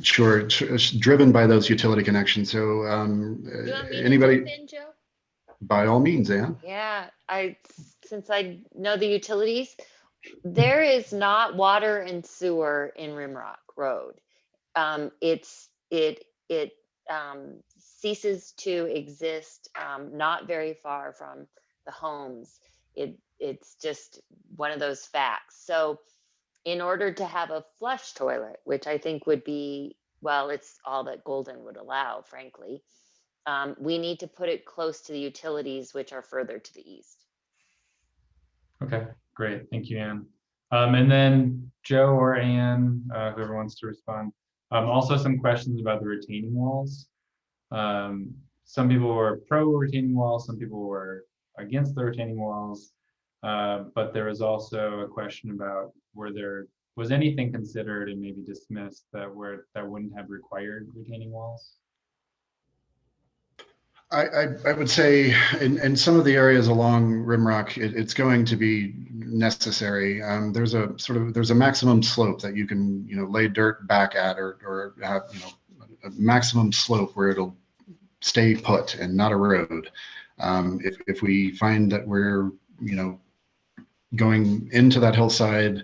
sure. It's driven by those utility connections. So You want me anybody, to jump in, Joe? by all means, Ann. Yeah, since I know the utilities, there is not water and sewer in Rimrock Road. It ceases to exist not very far from the homes. It's just one of those facts. So in order to have a flush toilet, which I think would be, well, it's all that Golden would allow, frankly, we need to put it close to the utilities, which are further to the east. Okay, great. Thank you, Ann. And then Joe or Ann, whoever wants to respond. Also some questions about the retaining walls. Some people were pro retaining walls, some people were against the retaining walls. But there was also a question about was anything considered and maybe dismissed that wouldn't have required retaining walls? I would say in some of the areas along Rimrock, it's going to be necessary. There's a maximum slope that you can lay dirt back at, or have a maximum slope where it'll stay put and not erode. If we find that we're going into that hillside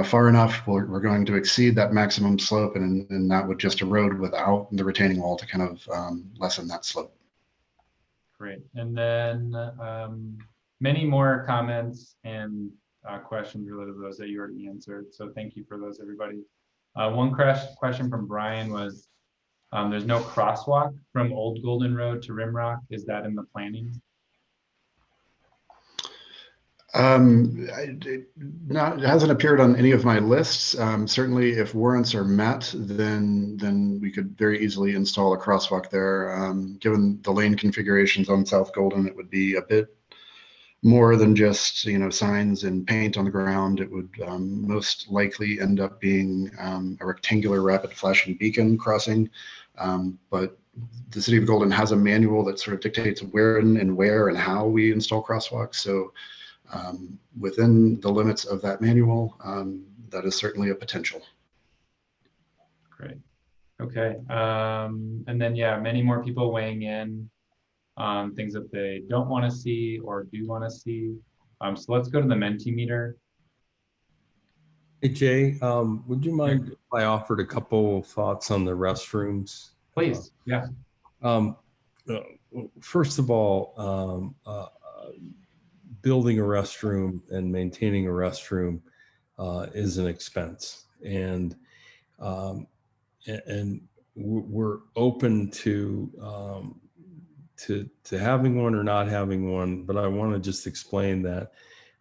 far enough, we're going to exceed that maximum slope, and that would just erode without the retaining wall to kind of lessen that slope. Great. And then many more comments and questions related to those that you already answered. So thank you for those, everybody. One question from Brian was, there's no crosswalk from Old Golden Road to Rimrock. Is that in the planning? It hasn't appeared on any of my lists. Certainly, if warrants are met, then we could very easily install a crosswalk there. Given the lane configurations on South Golden, it would be a bit more than just signs and paint on the ground. It would most likely end up being a rectangular rapid flashing beacon crossing. But the city of Golden has a manual that sort of dictates where and how we install crosswalks. So within the limits of that manual, that is certainly a potential. Great. Okay. And then, yeah, many more people weighing in on things that they don't want to see or do want to see. So let's go to the Menti Meter. Hey, Jay, would you mind if I offered a couple of thoughts on the restrooms? Please, yeah. First of all, building a restroom and maintaining a restroom is an expense, and we're open to having one or not having one. But I want to just explain that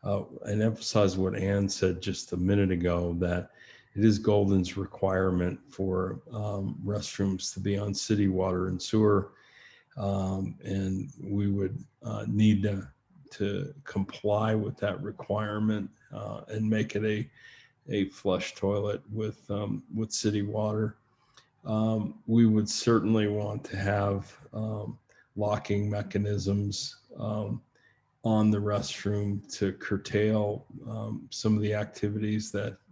and emphasize what Ann said just a minute ago, that it is Golden's requirement for restrooms to be on city water and sewer, and we would need to comply with that requirement and make it a flush toilet with city water. We would certainly want to have locking mechanisms on the restroom to curtail some of the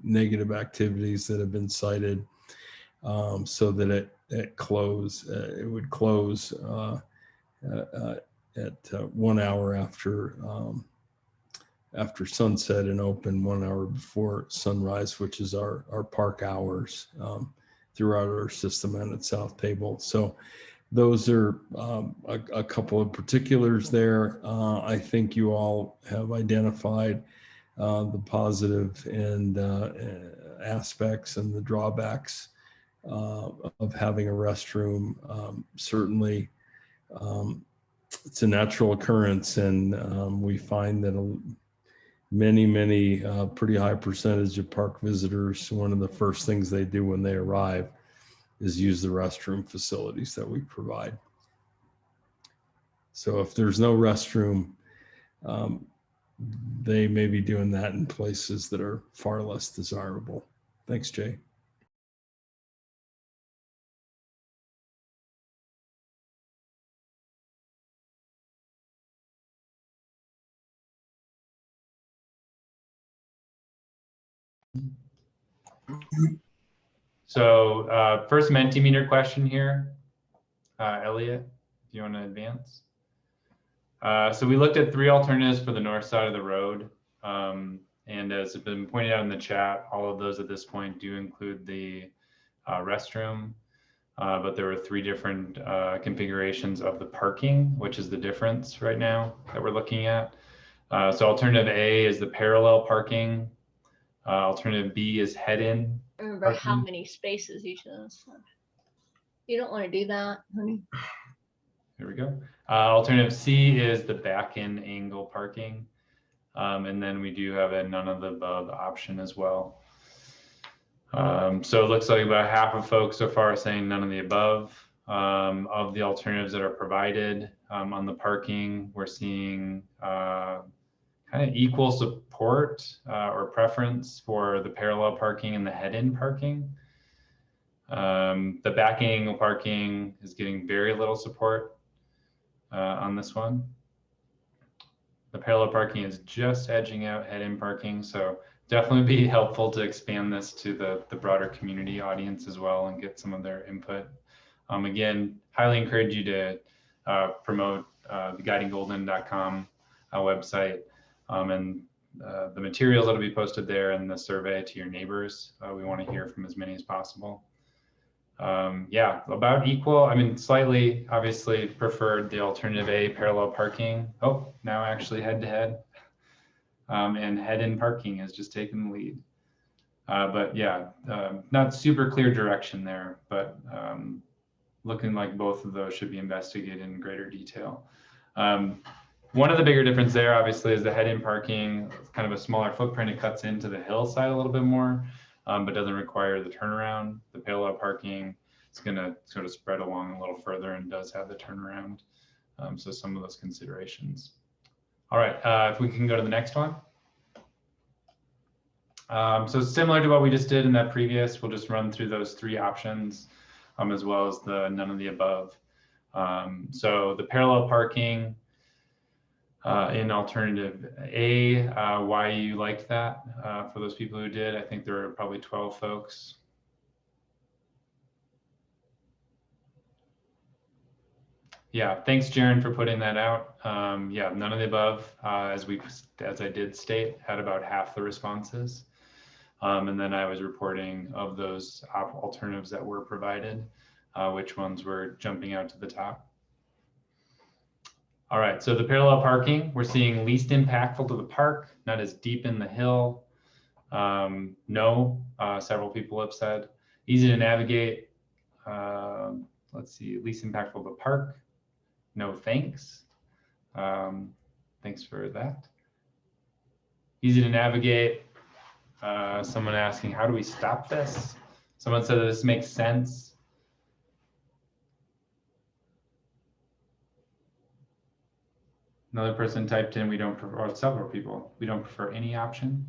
negative activities that have been cited, so that it would close at 1 hour after sunset and open 1 hour before sunrise, which is our park hours throughout our system and at South Table. So those are a couple of particulars there. I think you all have identified the positive and aspects and the drawbacks of having a restroom. Certainly, it's a natural occurrence, and we find that many pretty high percentage of park visitors, one of the first things they do when they arrive is use the restroom facilities that we provide. So if there's no restroom, they may be doing that in places that are far less desirable. Thanks, Jay. So first Menti Meter question here. Elliot, do you want to advance? So we looked at 3 alternatives for the north side of the road. And as has been pointed out in the chat, all of those at this point do include the restroom. But there were 3 different configurations of the parking, which is the difference right now that we're looking at. So alternative A is the parallel parking. Alternative B is head-in. Remember how many spaces each of those have. You don't want to do that, honey. Here we go. Alternative C is the back-in angle parking. And then we do have a none of the above option as well. So it looks like about half of folks so far are saying none of the above. Of the alternatives that are provided on the parking, we're seeing kind of equal support or preference for the parallel parking and the head-in parking. The back angle parking is getting very little support on this one. The parallel parking is just edging out head-in parking, so definitely be helpful to expand this to the broader community audience as well and get some of their input. Again, highly encourage you to promote the guidinggolden.com website and the materials that will be posted there and the survey to your neighbors. We want to hear from as many as possible. Yeah, about equal. I mean, slightly, obviously, preferred the alternative A, parallel parking. Oh, now actually head-to-head. And head-in parking has just taken the lead. But yeah, not super clear direction there, but looking like both of those should be investigated in greater detail. One of the bigger difference there, obviously, is the head-in parking, kind of a smaller footprint. It cuts into the hillside a little bit more, but doesn't require the turnaround. The parallel parking is going to sort of spread along a little further and does have the turnaround. So some of those considerations. All right, if we can go to the next one. So similar to what we just did in that previous, we'll just run through those three options, as well as the none of the above. So the parallel parking, in alternative A, why you liked that for those people who did. I think there were probably 12 folks. Yeah, thanks, Jaren, for putting that out. Yeah, none of the above, as I did state, had about half the responses. And then I was reporting of those alternatives that were provided, which ones were jumping out to the top. All right, so the parallel parking, we're seeing least impactful to the park, not as deep in the hill. No, several people have said. Easy to navigate. Let's see, least impactful to the park. No, thanks. Thanks for that. Easy to navigate. Someone asking, how do we stop this? Someone said that this makes sense. Another person typed in, we don't prefer, or several people, we don't prefer any option.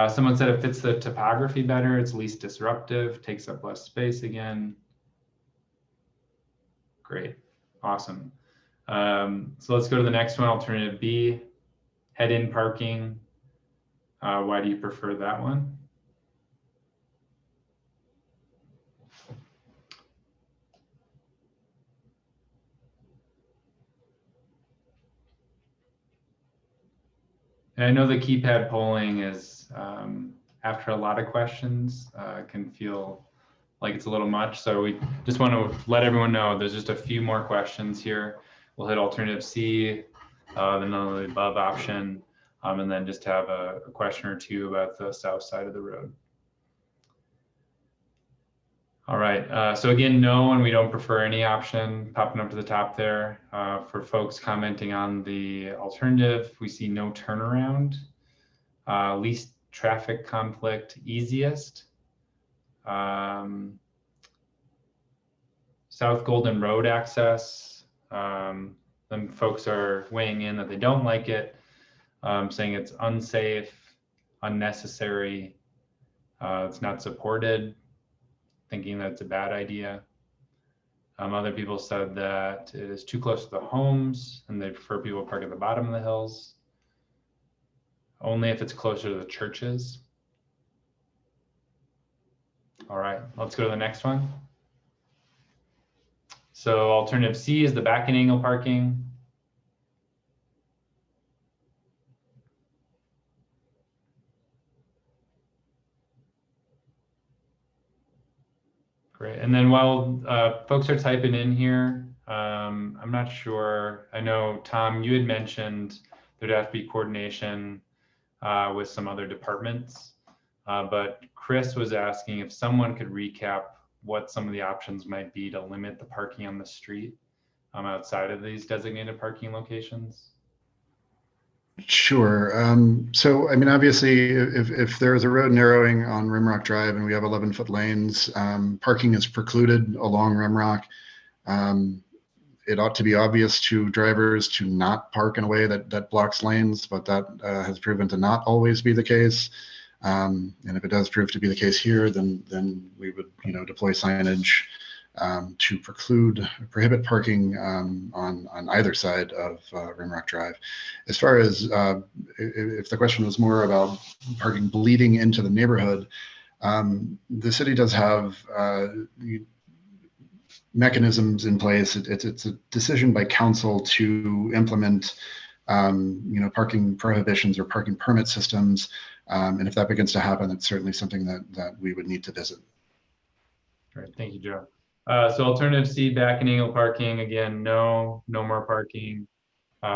Someone said it fits the topography better, it's least disruptive, takes up less space again. Great, awesome. So let's go to the next one, alternative B, head-in parking. Why do you prefer that one? And I know the keypad polling is, after a lot of questions, can feel like it's a little much. So we just want to let everyone know there's just a few more questions here. We'll hit alternative C, the none of the above option, and then just have a question or two about the south side of the road. All right, so again, no, and we don't prefer any option popping up to the top there. For folks commenting on the alternative, we see no turnaround, least traffic conflict, easiest. South Golden Road access, then folks are weighing in that they don't like it, saying it's unsafe, unnecessary, it's not supported, thinking that's a bad idea. Other people said that it is too close to the homes and they prefer people park at the bottom of the hills, only if it's closer to the churches. All right, let's go to the next one. So alternative C is the back and angle parking. Great, and then while folks are typing in here, I'm not sure, I know Tom, you had mentioned there'd have to be coordination with some other departments, but Chris was asking if someone could recap what some of the options might be to limit the parking on the street outside of these designated parking locations. Sure. So, I mean, obviously, if there is a road narrowing on Rimrock Drive and we have 11-foot lanes, parking is precluded along Rimrock. It ought to be obvious to drivers to not park in a way that blocks lanes, but that has proven to not always be the case. And if it does prove to be the case here, then we would, deploy signage to prohibit parking on either side of Rimrock Drive. As far as if the question was more about parking bleeding into the neighborhood, the city does have mechanisms in place. It's a decision by council to implement parking prohibitions or parking permit systems. And if that begins to happen, it's certainly something that we would need to visit. All right, thank you, Joe. So alternative C, back and angle parking, again, no more parking.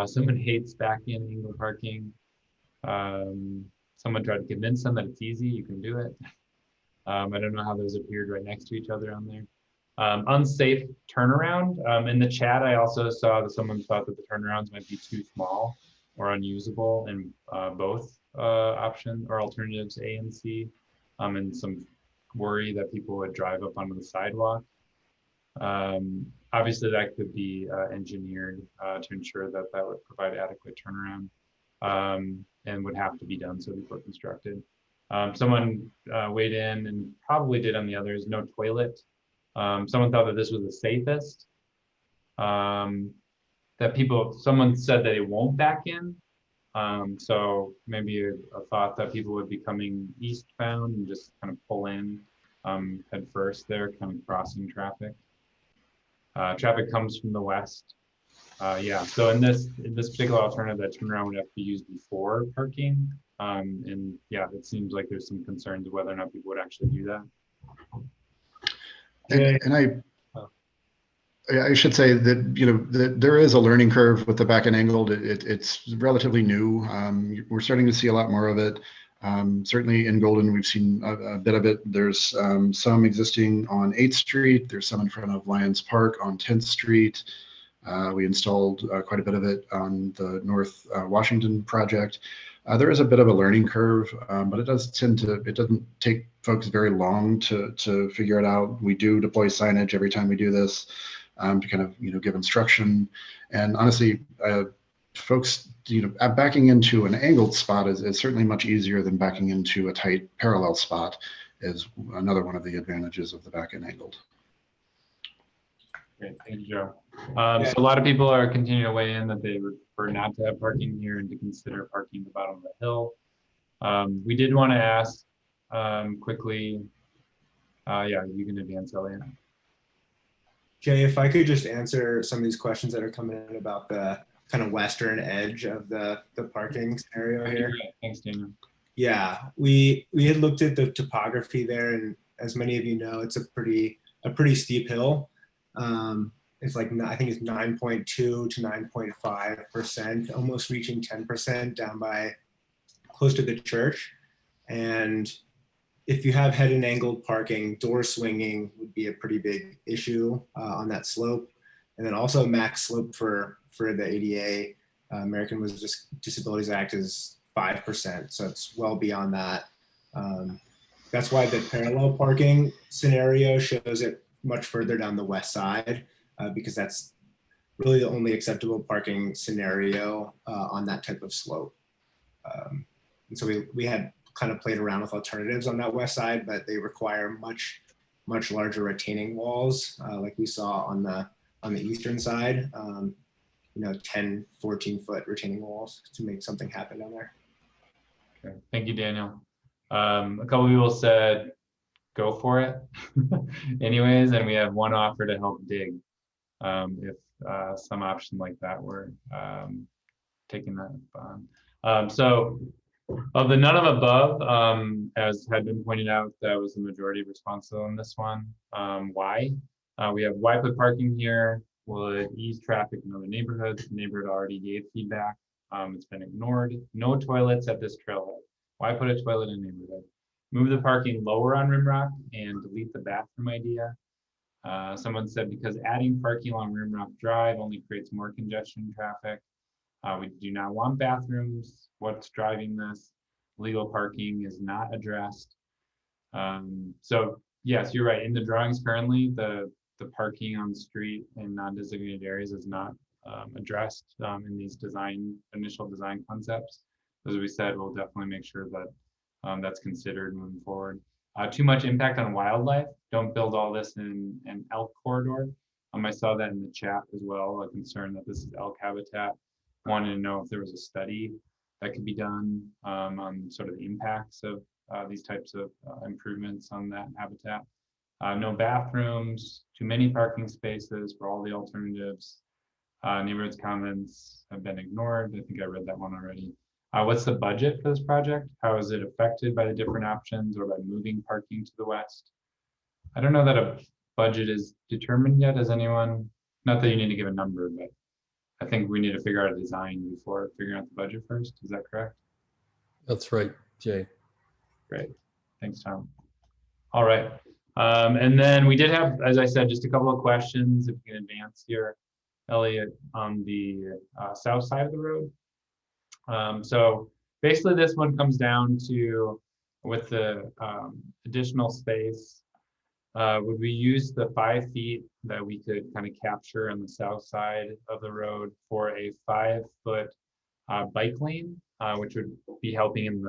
Someone hates back and angle parking. Someone tried to convince them that it's easy, you can do it. I don't know how those appeared right next to each other on there. Unsafe turnaround. In the chat, I also saw that someone thought that the turnarounds might be too small or unusable in both options or alternatives A and C, and some worry that people would drive up onto the sidewalk. Obviously, that could be engineered to ensure that that would provide adequate turnaround, and would have to be done so before constructed. Someone weighed in and probably did on the others, no toilet. Someone thought that this was the safest. Someone said that it won't back in. So maybe a thought that people would be coming eastbound and just kind of pull in head first there, kind of crossing traffic. Traffic comes from the west. Yeah, so in this particular alternative, that turnaround would have to be used before parking. And yeah, it seems like there's some concerns of whether or not people would actually do that. And I should say that, you know, that there is a learning curve with the back and angled. It's relatively new. We're starting to see a lot more of it. Certainly in Golden, we've seen a bit of it. There's some existing on 8th Street. There's some in front of Lions Park on 10th Street. We installed quite a bit of it on the North Washington project. There is a bit of a learning curve, but it doesn't take folks very long to figure it out. We do deploy signage every time we do this to kind of, you know, give instruction. And honestly, folks, you know, backing into an angled spot is certainly much easier than backing into a tight parallel spot, is another one of the advantages of the back and angled. Great, thank you, Joe. So a lot of people are continuing to weigh in that they would prefer not to have parking here and to consider parking at the bottom of the hill. We did want to ask quickly, yeah, you can advance, Elliot. Jay, if I could just answer some of these questions that are coming in about the kind of western edge of the parking scenario here. Thanks, Daniel. Yeah, we had looked at the topography there, and as many of you know, it's a pretty steep hill. It's like, I think it's 9.2 to 9.5%, almost reaching 10% down by close to the church. And if you have head and angled parking, door swinging would be a pretty big issue on that slope. And then also max slope for the ADA, American with Disabilities Act, is 5%. So it's well beyond that. That's why the parallel parking scenario shows it much further down the west side, because that's really the only acceptable parking scenario on that type of slope. And so we had kind of played around with alternatives on that west side, but they require much larger retaining walls, like we saw on the eastern side. You know, 10, 14-foot retaining walls to make something happen down there. Okay, thank you, Daniel. A couple of people said, go for it. Anyways, and we have one offer to help dig if some option like that were taking that on. So of the none of above, as had been pointed out, that was the majority responsible in this one. Why? We have why put parking here would ease traffic in other neighborhoods. The neighborhood already gave feedback. It's been ignored. No toilets at this trailhead. Why put a toilet in a neighborhood? Move the parking lower on Rimrock and delete the bathroom idea. Someone said because adding parking along Rimrock Drive only creates more congestion in traffic. We do not want bathrooms. What's driving this? Legal parking is not addressed. So yes, you're right. In the drawings currently, the parking on the street in non-designated areas is not addressed in these initial design concepts. As we said, we'll definitely make sure that that's considered moving forward. Too much impact on wildlife. Don't build all this in an elk corridor. I saw that in the chat as well, a concern that this is elk habitat. Wanted to know if there was a study that could be done on sort of the impacts of these types of improvements on that habitat. No bathrooms, too many parking spaces for all the alternatives. Neighborhoods comments have been ignored. I think I read that one already. What's the budget for this project? How is it affected by the different options or by moving parking to the west? I don't know that a budget is determined yet. Has anyone, not that you need to give a number, but I think we need to figure out a design before figuring out the budget first. Is that correct? That's right, Jay. Great. Thanks, Tom. All right. And then we did have, as I said, just a couple of questions, if you can advance here, Elliot, on the south side of the road. So basically this one comes down to, with the additional space, would we use the 5 feet that we could kind of capture on the south side of the road for a 5-foot bike lane, which would be helping in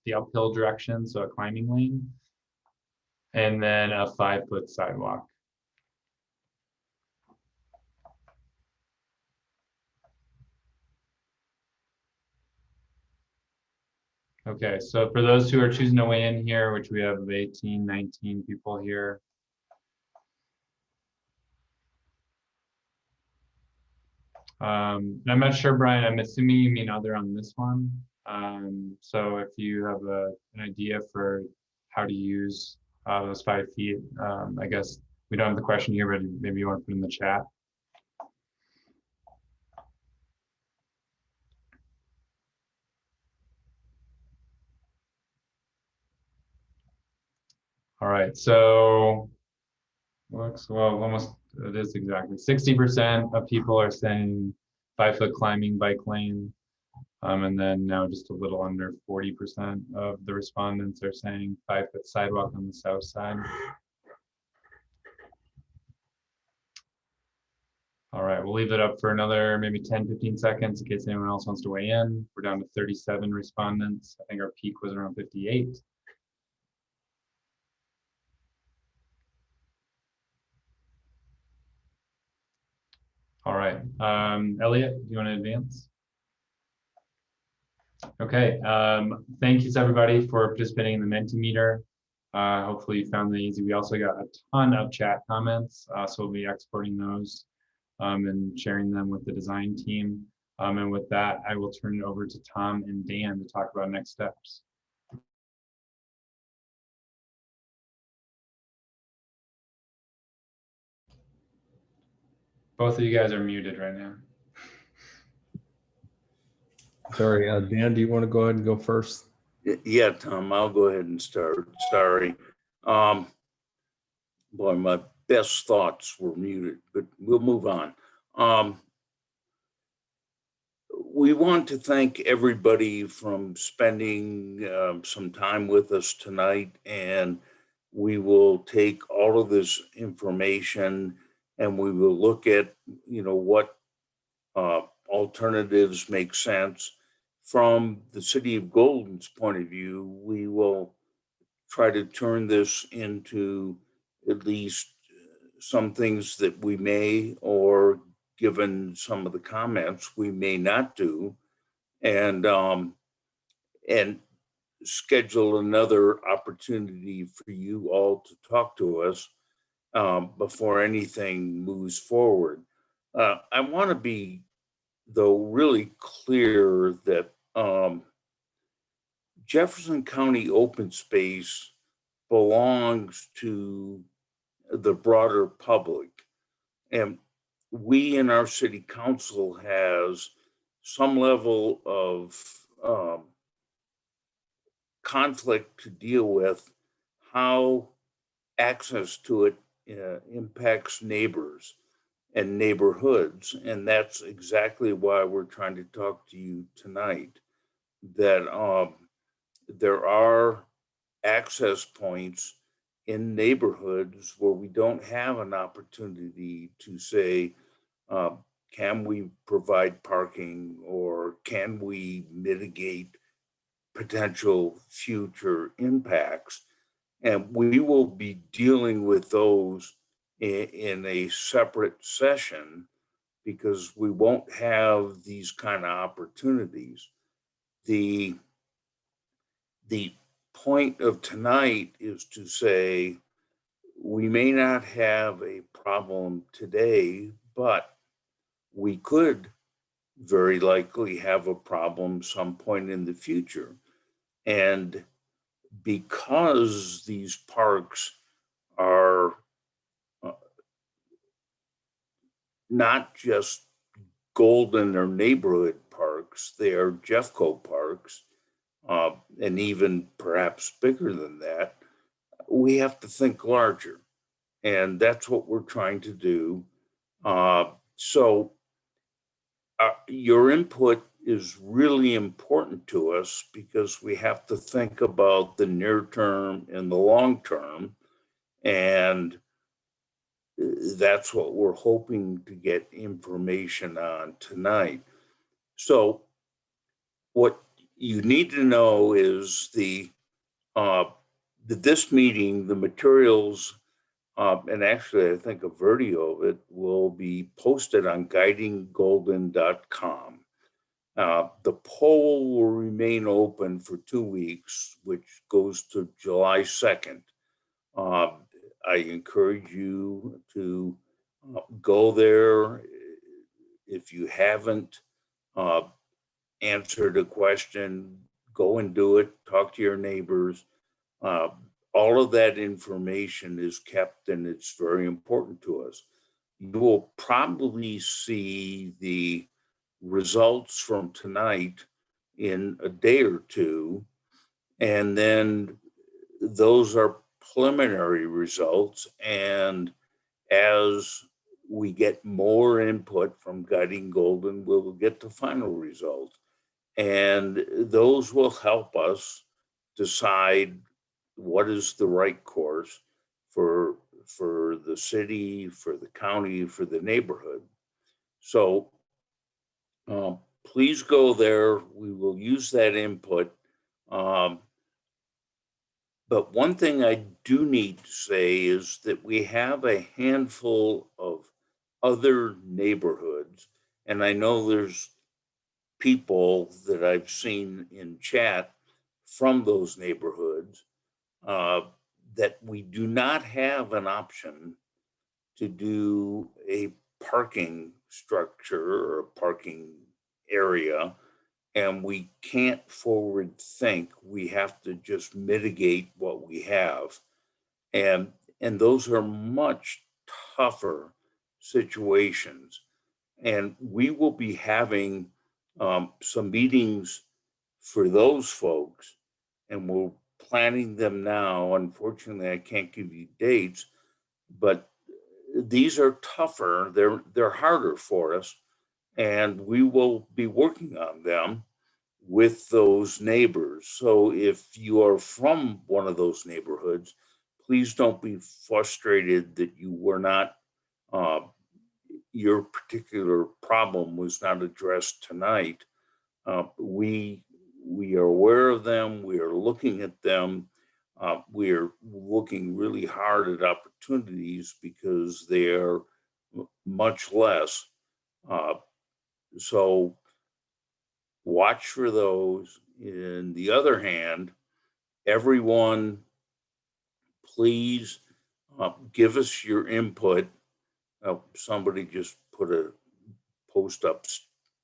the uphill direction, so a climbing lane, and then a 5-foot sidewalk. Okay, so for those who are choosing to weigh in here, which we have 18, 19 people here. I'm not sure, Brian, I'm assuming you mean other on this one. So if you have an idea for how to use those 5 feet, I guess we don't have the question here, but maybe you want to put in the chat. All right, so looks, well, almost, it is exactly 60% of people are saying 5-foot climbing bike lane. And then now just a little under 40% of the respondents are saying 5-foot sidewalk on the south side. All right, we'll leave it up for another maybe 10, 15 seconds in case anyone else wants to weigh in. We're down to 37 respondents. I think our peak was around 58. All right, Elliot, do you want to advance? Okay, thank you everybody for participating in the Menti Meter. Hopefully you found that easy. We also got a ton of chat comments, so we'll be exporting those and sharing them with the design team. And with that, I will turn it over to Tom and Dan to talk about next steps. Both of you guys are muted right now. Sorry, Dan, do you want to go ahead and go first? Yeah, Tom, I'll go ahead and start. Sorry. Boy, my best thoughts were muted, but we'll move on. We want to thank everybody from spending some time with us tonight, and we will take all of this information and we will look at, what alternatives make sense. From the City of Golden's point of view, we will try to turn this into at least some things that we may, or given some of the comments, we may not do, and schedule another opportunity for you all to talk to us before anything moves forward. I want to be, though, really clear that Jefferson County open space belongs to the broader public. And we in our city council has some level of conflict to deal with how access to it impacts neighbors and neighborhoods. And that's exactly why we're trying to talk to you tonight, that there are access points in neighborhoods where we don't have an opportunity to say, can we provide parking, or can we mitigate potential future impacts? And we will be dealing with those in a separate session, because we won't have these kind of opportunities. The point of tonight is to say, we may not have a problem today, but we could very likely have a problem some point in the future. And because these parks are not just Golden or neighborhood parks, they are Jeffco parks, and even perhaps bigger than that. we have to think larger. And that's what we're trying to do. So your input is really important to us because we have to think about the near term and the long term. And that's what we're hoping to get information on tonight. So what you need to know is this meeting, the materials, and actually I think a video of it will be posted on guidinggolden.com. The poll will remain open for 2 weeks, which goes to July 2nd. I encourage you to go there. If you haven't answered a question, go and do it. Talk to your neighbors. All of that information is kept, and it's very important to us. You will probably see the results from tonight in a day or two, and then those are preliminary results. And as we get more input from Guiding Golden, we'll get the final results. And those will help us decide what is the right course for the city, for the county, for the neighborhood. So please go there. We will use that input. But one thing I do need to say is that we have a handful of other neighborhoods, and I know there's people that I've seen in chat from those neighborhoods that we do not have an option to do a parking structure or a parking area, and we can't forward think. We have to just mitigate what we have. And those are much tougher situations. And we will be having some meetings for those folks, and we're planning them now. Unfortunately, I can't give you dates, but these are tougher. They're harder for us, and we will be working on them with those neighbors. So if you are from one of those neighborhoods, please don't be frustrated that you were not, your particular problem was not addressed tonight. We are aware of them. We are looking at them. We are looking really hard at opportunities because they are much less. So watch for those. On the other hand, everyone, please give us your input. Somebody just put a post up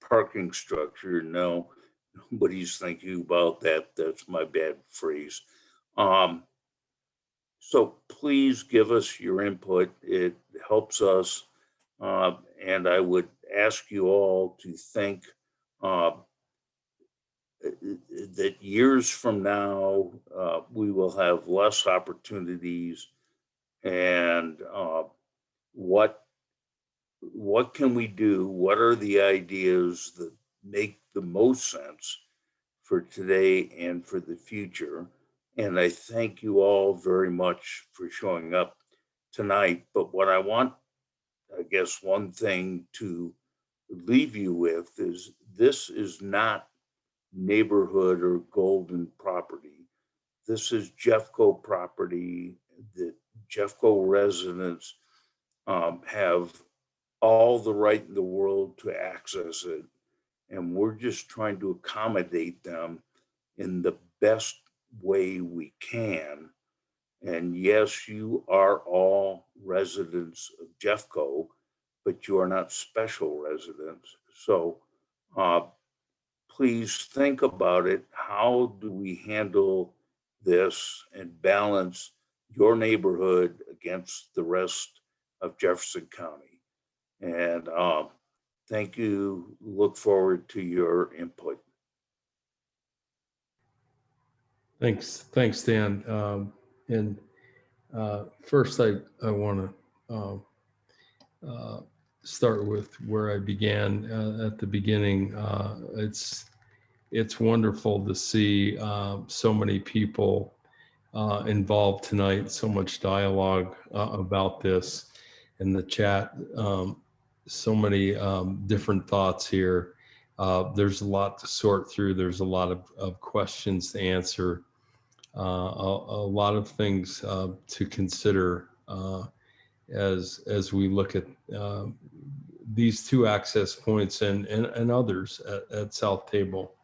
parking structure. No, nobody's thinking about that. That's my bad phrase. So please give us your input. It helps us. And I would ask you all to think that years from now, we will have less opportunities. And what can we do? What are the ideas that make the most sense for today and for the future? And I thank you all very much for showing up tonight. But what I want, I guess, one thing to leave you with is this is not neighborhood or golden property. This is Jeffco property that Jeffco residents have all the right in the world to access it. And we're just trying to accommodate them in the best way we can. And yes, you are all residents of Jeffco, but you are not special residents. So please think about it. How do we handle this and balance your neighborhood against the rest of Jefferson County? And thank you. Look forward to your input. Thanks, Dan. And First, I want to start with where I began at the beginning. It's wonderful to see so many people involved tonight, so much dialogue about this in the chat. So many different thoughts here. There's a lot to sort through. There's a lot of questions to answer. A lot of things to consider as we look at these two access points and others at South Table.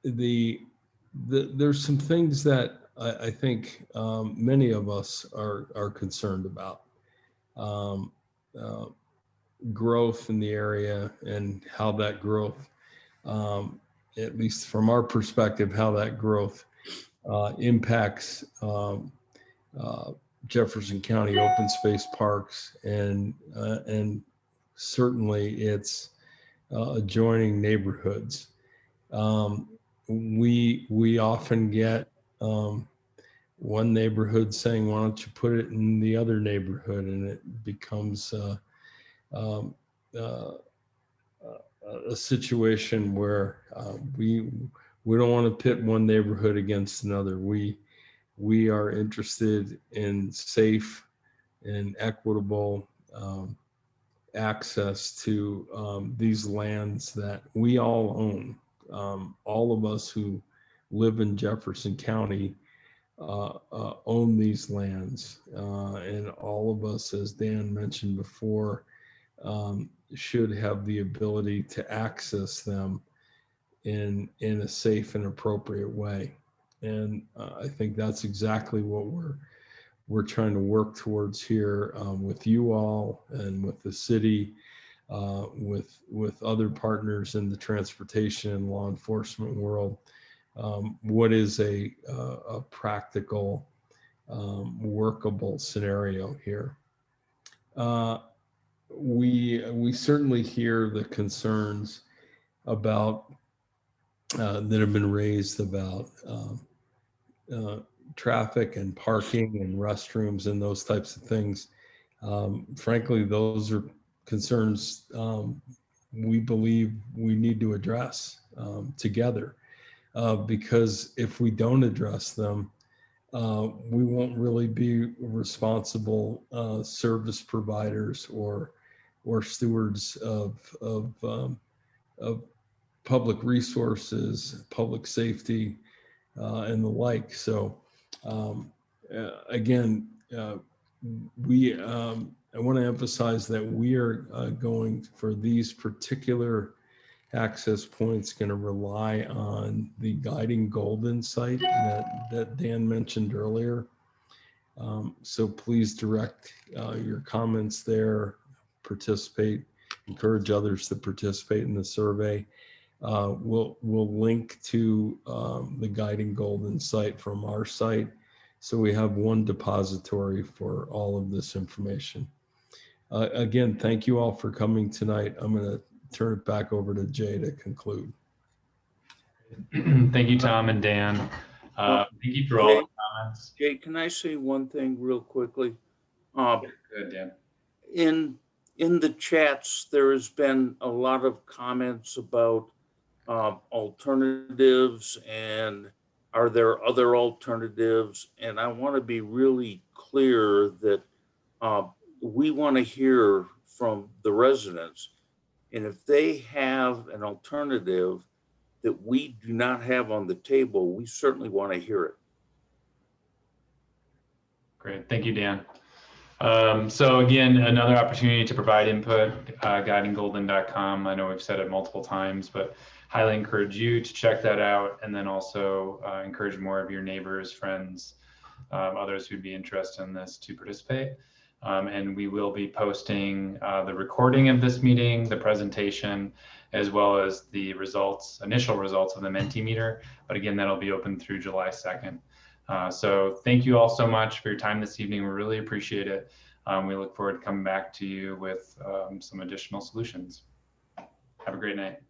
There's some things that I think many of us are concerned about. Growth in the area and how that growth, at least from our perspective, how that growth impacts Jefferson County open space parks and certainly its adjoining neighborhoods. We often get one neighborhood saying, "Why don't you put it in the other neighborhood?" And it becomes a situation where we don't want to pit one neighborhood against another. We are interested in safe and equitable access to these lands that we all own. All of us who live in Jefferson County own these lands, and all of us, as Dan mentioned before, should have the ability to access them in a safe and appropriate way. And I think that's exactly what we're trying to work towards here with you all and with the city, with other partners in the transportation and law enforcement world. What is a practical, workable scenario here? We certainly hear the concerns about that have been raised about traffic and parking and restrooms and those types of things. Frankly, those are concerns we believe we need to address together, because if we don't address them, we won't really be responsible service providers or stewards of public resources, public safety, and the like. So again, I want to emphasize that we are going for these particular access points, going to rely on the guiding golden site that Dan mentioned earlier. So please direct your comments there, participate, encourage others to participate in the survey. We'll link to the guiding golden site from our site, so we have one depository for all of this information. Again, thank you all for coming tonight. I'm going to turn it back over to Jay to conclude. Thank you, Tom and Dan. Thank you for all the comments. Jay, can I say one thing real quickly? Good, Dan. In the chats, there has been a lot of comments about alternatives and are there other alternatives? And I want to be really clear that we want to hear from the residents. And if they have an alternative that we do not have on the table, we certainly want to hear it. Great, thank you, Dan. So again, another opportunity to provide input, guidinggolden.com. I know we've said it multiple times, but highly encourage you to check that out, and then also encourage more of your neighbors, friends, others who'd be interested in this to participate. And we will be posting the recording of this meeting, the presentation, as well as the results, initial results of the Menti Meter. But again, that'll be open through July 2nd. So thank you all so much for your time this evening. We really appreciate it. We look forward to coming back to you with some additional solutions. Have a great night.